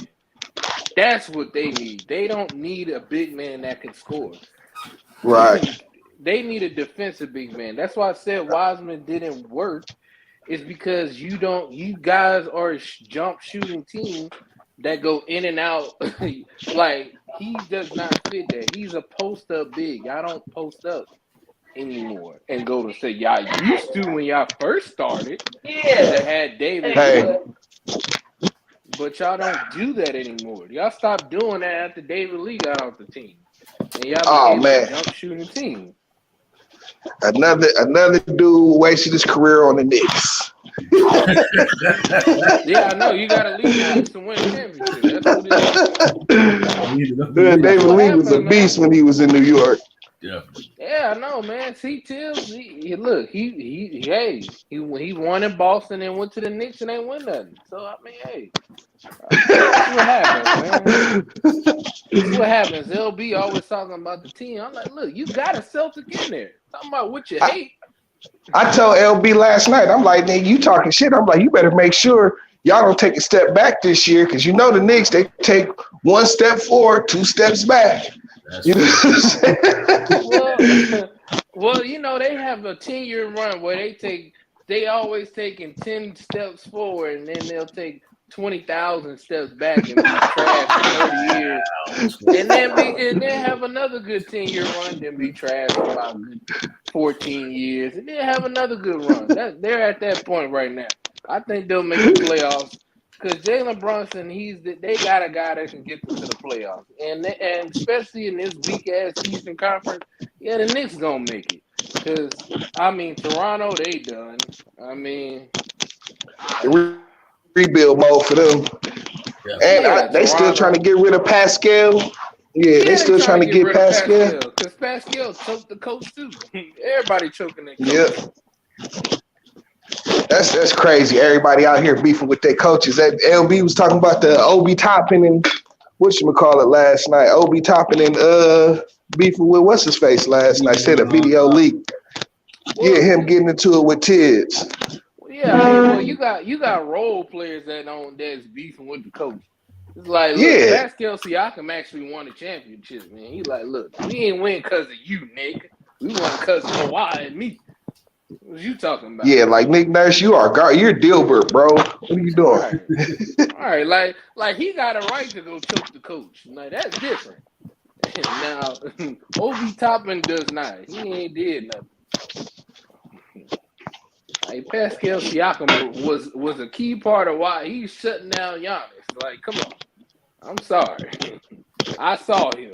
That's what they need. They don't need a big man that can score. Right. They need a defensive big man. That's why I said Wiseman didn't work. Is because you guys are a jump shooting team that go in and out. Like, he does not fit that. He's a post up big. I don't post up anymore and go to say y'all used to when y'all first started. Yeah, they had David. Hey. But y'all don't do that anymore. Y'all stopped doing that after David Lee got off the team. And y'all became a jump shooting team. Another dude wasted his career on the Knicks. Yeah, I know. You got to leave now to win a championship. That's what it is. David Lee was a beast when he was in New York. Yeah, I know, man. See, Tibbs, he won in Boston and went to the Knicks and ain't win nothing. So, I mean, hey. That's what happens, man. That's what happens. LB always talking about the team. I'm like, look, you got a Celtic in there. Talking about what you hate. I told LB last night, I'm like, nigga, you talking shit. I'm like, you better make sure y'all don't take a step back this year because you know the Knicks, they take one step forward, 2 steps back. You know what I'm saying? Well, you know, they have a 10-year run where they always taking 10 steps forward and then they'll take 20,000 steps back and be trash for 30 years. And then have another good 10-year run, then be trash for about 14 years. And then have another good run. They're at that point right now. I think they'll make the playoffs. Because Jalen Brunson, they got a guy that can get them to the playoffs. And especially in this weak-ass Eastern Conference, yeah, the Knicks going to make it. Because, I mean, Toronto, they done. I mean... rebuild mode for them. Yeah. And they still trying to get rid of Pascal. Yeah, they still trying to get Pascal. Because Pascal choked the coach, too. Everybody choking their coach. Yeah. That's crazy. Everybody out here beefing with their coaches. That LB was talking about the Obi Toppin and whatchamacallit last night. Obi Toppin and beefing with what's his face last night. Said a video leak. Yeah, him getting into it with Tibbs. Yeah, I mean, well, you got role players that's beefing with the coach. It's like, look, Pascal Siakam actually won a championship, man. He like, look, we ain't win because of you, Nick. We won because of Kawhi and me. What you talking about? Yeah, like Nick Nurse, you're Dilbert, bro. What are you doing? All right, like he got a right to go choke the coach. Like, that's different. Now, Obi Toppin does not. He ain't did nothing. Like, Pascal Siakam was a key part of why he's shutting down Giannis. Like, come on. I'm sorry. I saw him.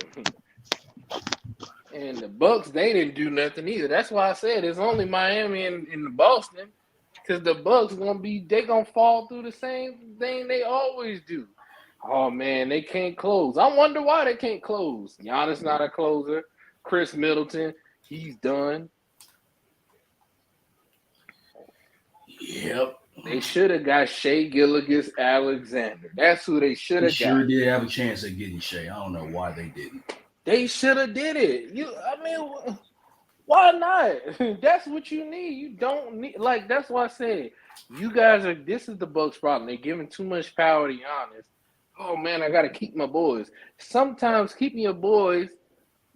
And the Bucks, they didn't do nothing either. That's why I said it's only Miami and Boston, because the Bucks gonna fall through the same thing they always do. Oh man, they can't close. I wonder why they can't close. Giannis not a closer. Chris Middleton, he's done. Yep. They should have got Shai Gilgeous-Alexander. That's who they should have got. Sure did have a chance at getting Shai. I don't know why they didn't. They should have did it. Why not? That's what you need. You don't need, like, that's why I said, this is the Bucks' problem. They're giving too much power to Giannis. Oh man, I gotta keep my boys. Sometimes keeping your boys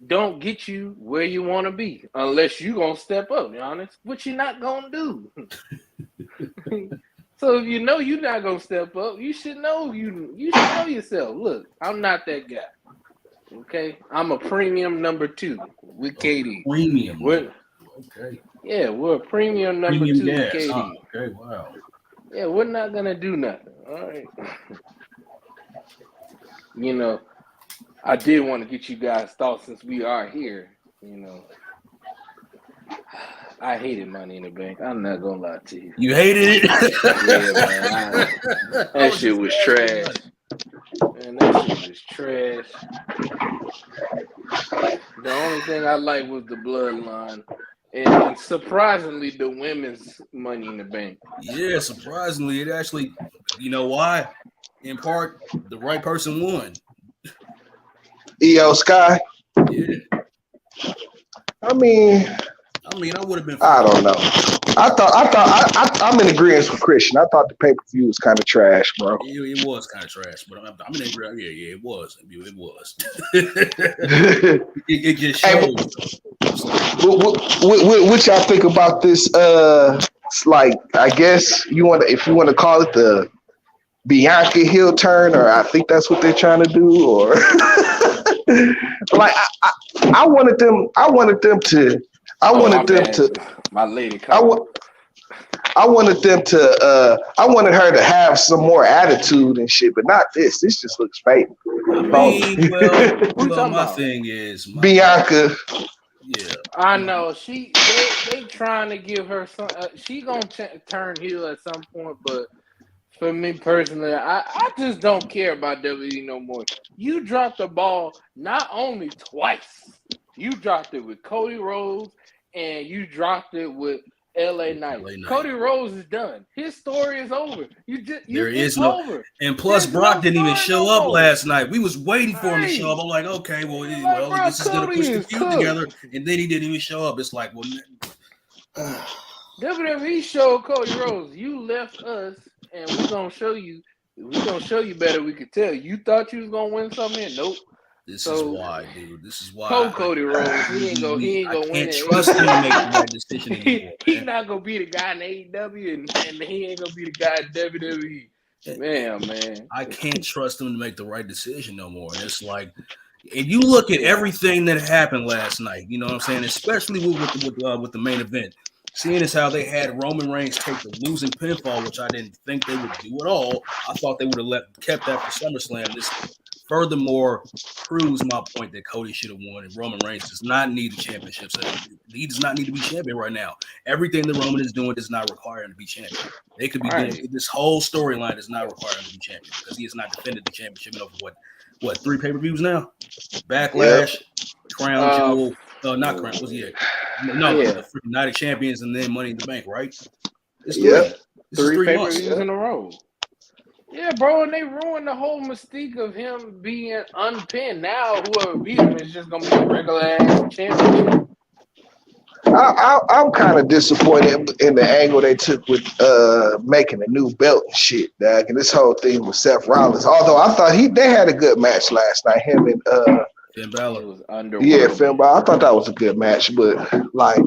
don't get you where you want to be unless you gonna step up, Giannis, which you're not gonna do. So if you know you're not gonna step up, you should know you should know yourself. Look, I'm not that guy. Okay, I'm a premium number 2 with KD. Premium. Okay. Yeah, we're a premium number 2 with KD. Huh? Okay, wow. Yeah, we're not gonna do nothing. All right. You know, I did want to get you guys' thoughts since we are here. You know, I hated Money in the Bank. I'm not gonna lie to you. You hated it? Yeah, man. That shit was trash. Man, that shit was trash. The only thing I liked was the bloodline. And surprisingly, the women's Money in the Bank. Yeah, surprisingly, it actually, you know why? In part, the right person won. EO Sky. Yeah. I mean, I would have been. I don't know. I'm in agreement with Christian. I thought the pay-per-view was kind of trash, bro. It was kind of trash, but I'm in agreement. Yeah, it was. It was. it just shows. What y'all think about this? It's like, I guess if you want to call it the Bianca heel turn, or I think that's what they're trying to do, or like I wanted them to. My lady. I wanted her to have some more attitude and shit, but not this. This just looks fake. My thing is Bianca. Yeah, I know they trying to give her some. She gonna turn heel at some point, but for me personally, I just don't care about WWE no more. You dropped the ball not only twice. You dropped it with Cody Rhodes, and you dropped it with LA Knight. Cody Rhodes is done. His story is over. Over. And plus, Brock didn't even show up last night. We was waiting for him to show up. I'm like, okay, well, this is gonna push the feud together, and then he didn't even show up. It's like, well, WWE showed Cody Rhodes, you left us, and we're gonna show you better. We could tell. You thought you was gonna win something? Nope. This is why, dude. This is why. Cody Rhodes, he ain't gonna win it. Trust him to make the right decision anymore. He's not gonna be the guy in AEW, and he ain't gonna be the guy in WWE. Man. I can't trust him to make the right decision no more. And it's like, and you look at everything that happened last night. You know what I'm saying? Especially with the main event. Seeing as how they had Roman Reigns take the losing pinfall, which I didn't think they would do at all. I thought they would have kept that for SummerSlam. This furthermore proves my point that Cody should have won, and Roman Reigns does not need the championship. So he does not need to be champion right now. Everything that Roman is doing does not require him to be champion. They could be doing this whole storyline does not require him to be champion because he has not defended the championship in over what 3 pay-per-views now? Backlash, Crown Jewel. Not Crown. The freaking Night of Champions and then Money in the Bank, right? It's 3 pay-per-views in a row. Yeah, bro, and they ruined the whole mystique of him being unpinned. Now, whoever beat him is just gonna be a regular ass champion. I'm kind of disappointed in the angle they took with making a new belt and shit, dog. And this whole thing with Seth Rollins. Although I thought they had a good match last night, him and Finn Balor was Finn Balor. I thought that was a good match, but like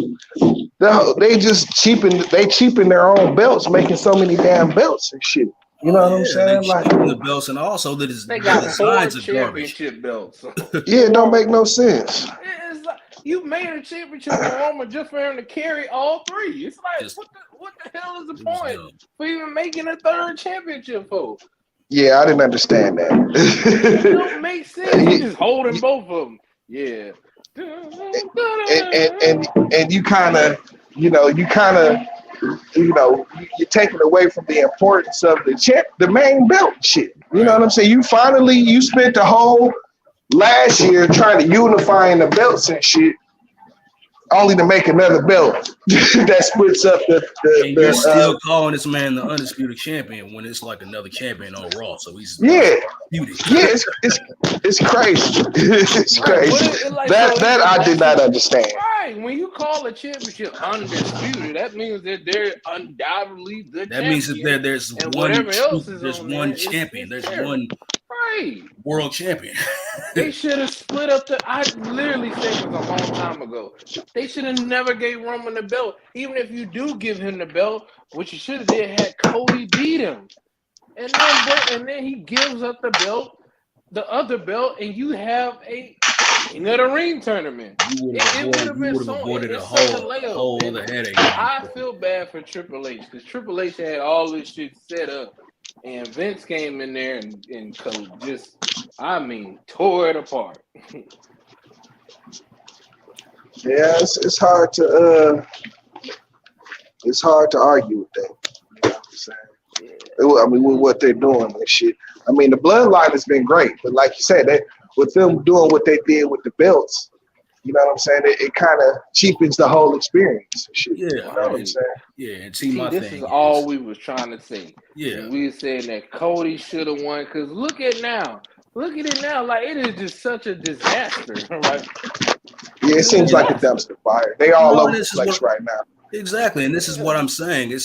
they cheapened their own belts, making so many damn belts and shit. You know what I'm saying? Like the belts, and also that is they got 4 championship belts. Yeah, it don't make no sense. It's like you made a championship for Roman just for him to carry all 3. It's like what the hell is the point for even making a 3rd championship for? Yeah, I didn't understand that. It don't make sense. He's just holding both of them. Yeah. And you kind of, you're taking away from the importance of the main belt shit. You know what I'm saying? You spent the whole last year trying to unify the belts and shit, only to make another belt that splits up you're still calling this man the undisputed champion when it's like another champion on Raw. So he's it's crazy. It's crazy. That I did not understand. Right. When you call a championship undisputed, that means that they're undoubtedly the champion. That means that there's one champion. There's one world champion. They should have split up I literally said this a long time ago. They should have never gave Roman the belt. Even if you do give him the belt, what you should have did had Cody beat him. And then he gives up the other belt, and you have a King of the Ring tournament. You would have avoided a whole other headache. I feel bad for Triple H because Triple H had all this shit set up. And Vince came in there and just, tore it apart. Yeah, it's hard to argue with that. You know what I'm saying? With what they're doing and shit. The bloodline has been great, but like you said, with them doing what they did with the belts, You know what I'm saying? It kind of cheapens the whole experience. Shit, Yeah, you know what I'm saying? Yeah, and see, See, my this thing is all we was trying to say. Yeah, And we were saying that Cody should have won. Because look at now. Look at it now. Like, it is just such a disaster, right? Yeah, it seems like a dumpster fire. They all over the place right now. Exactly, and this is what I'm saying.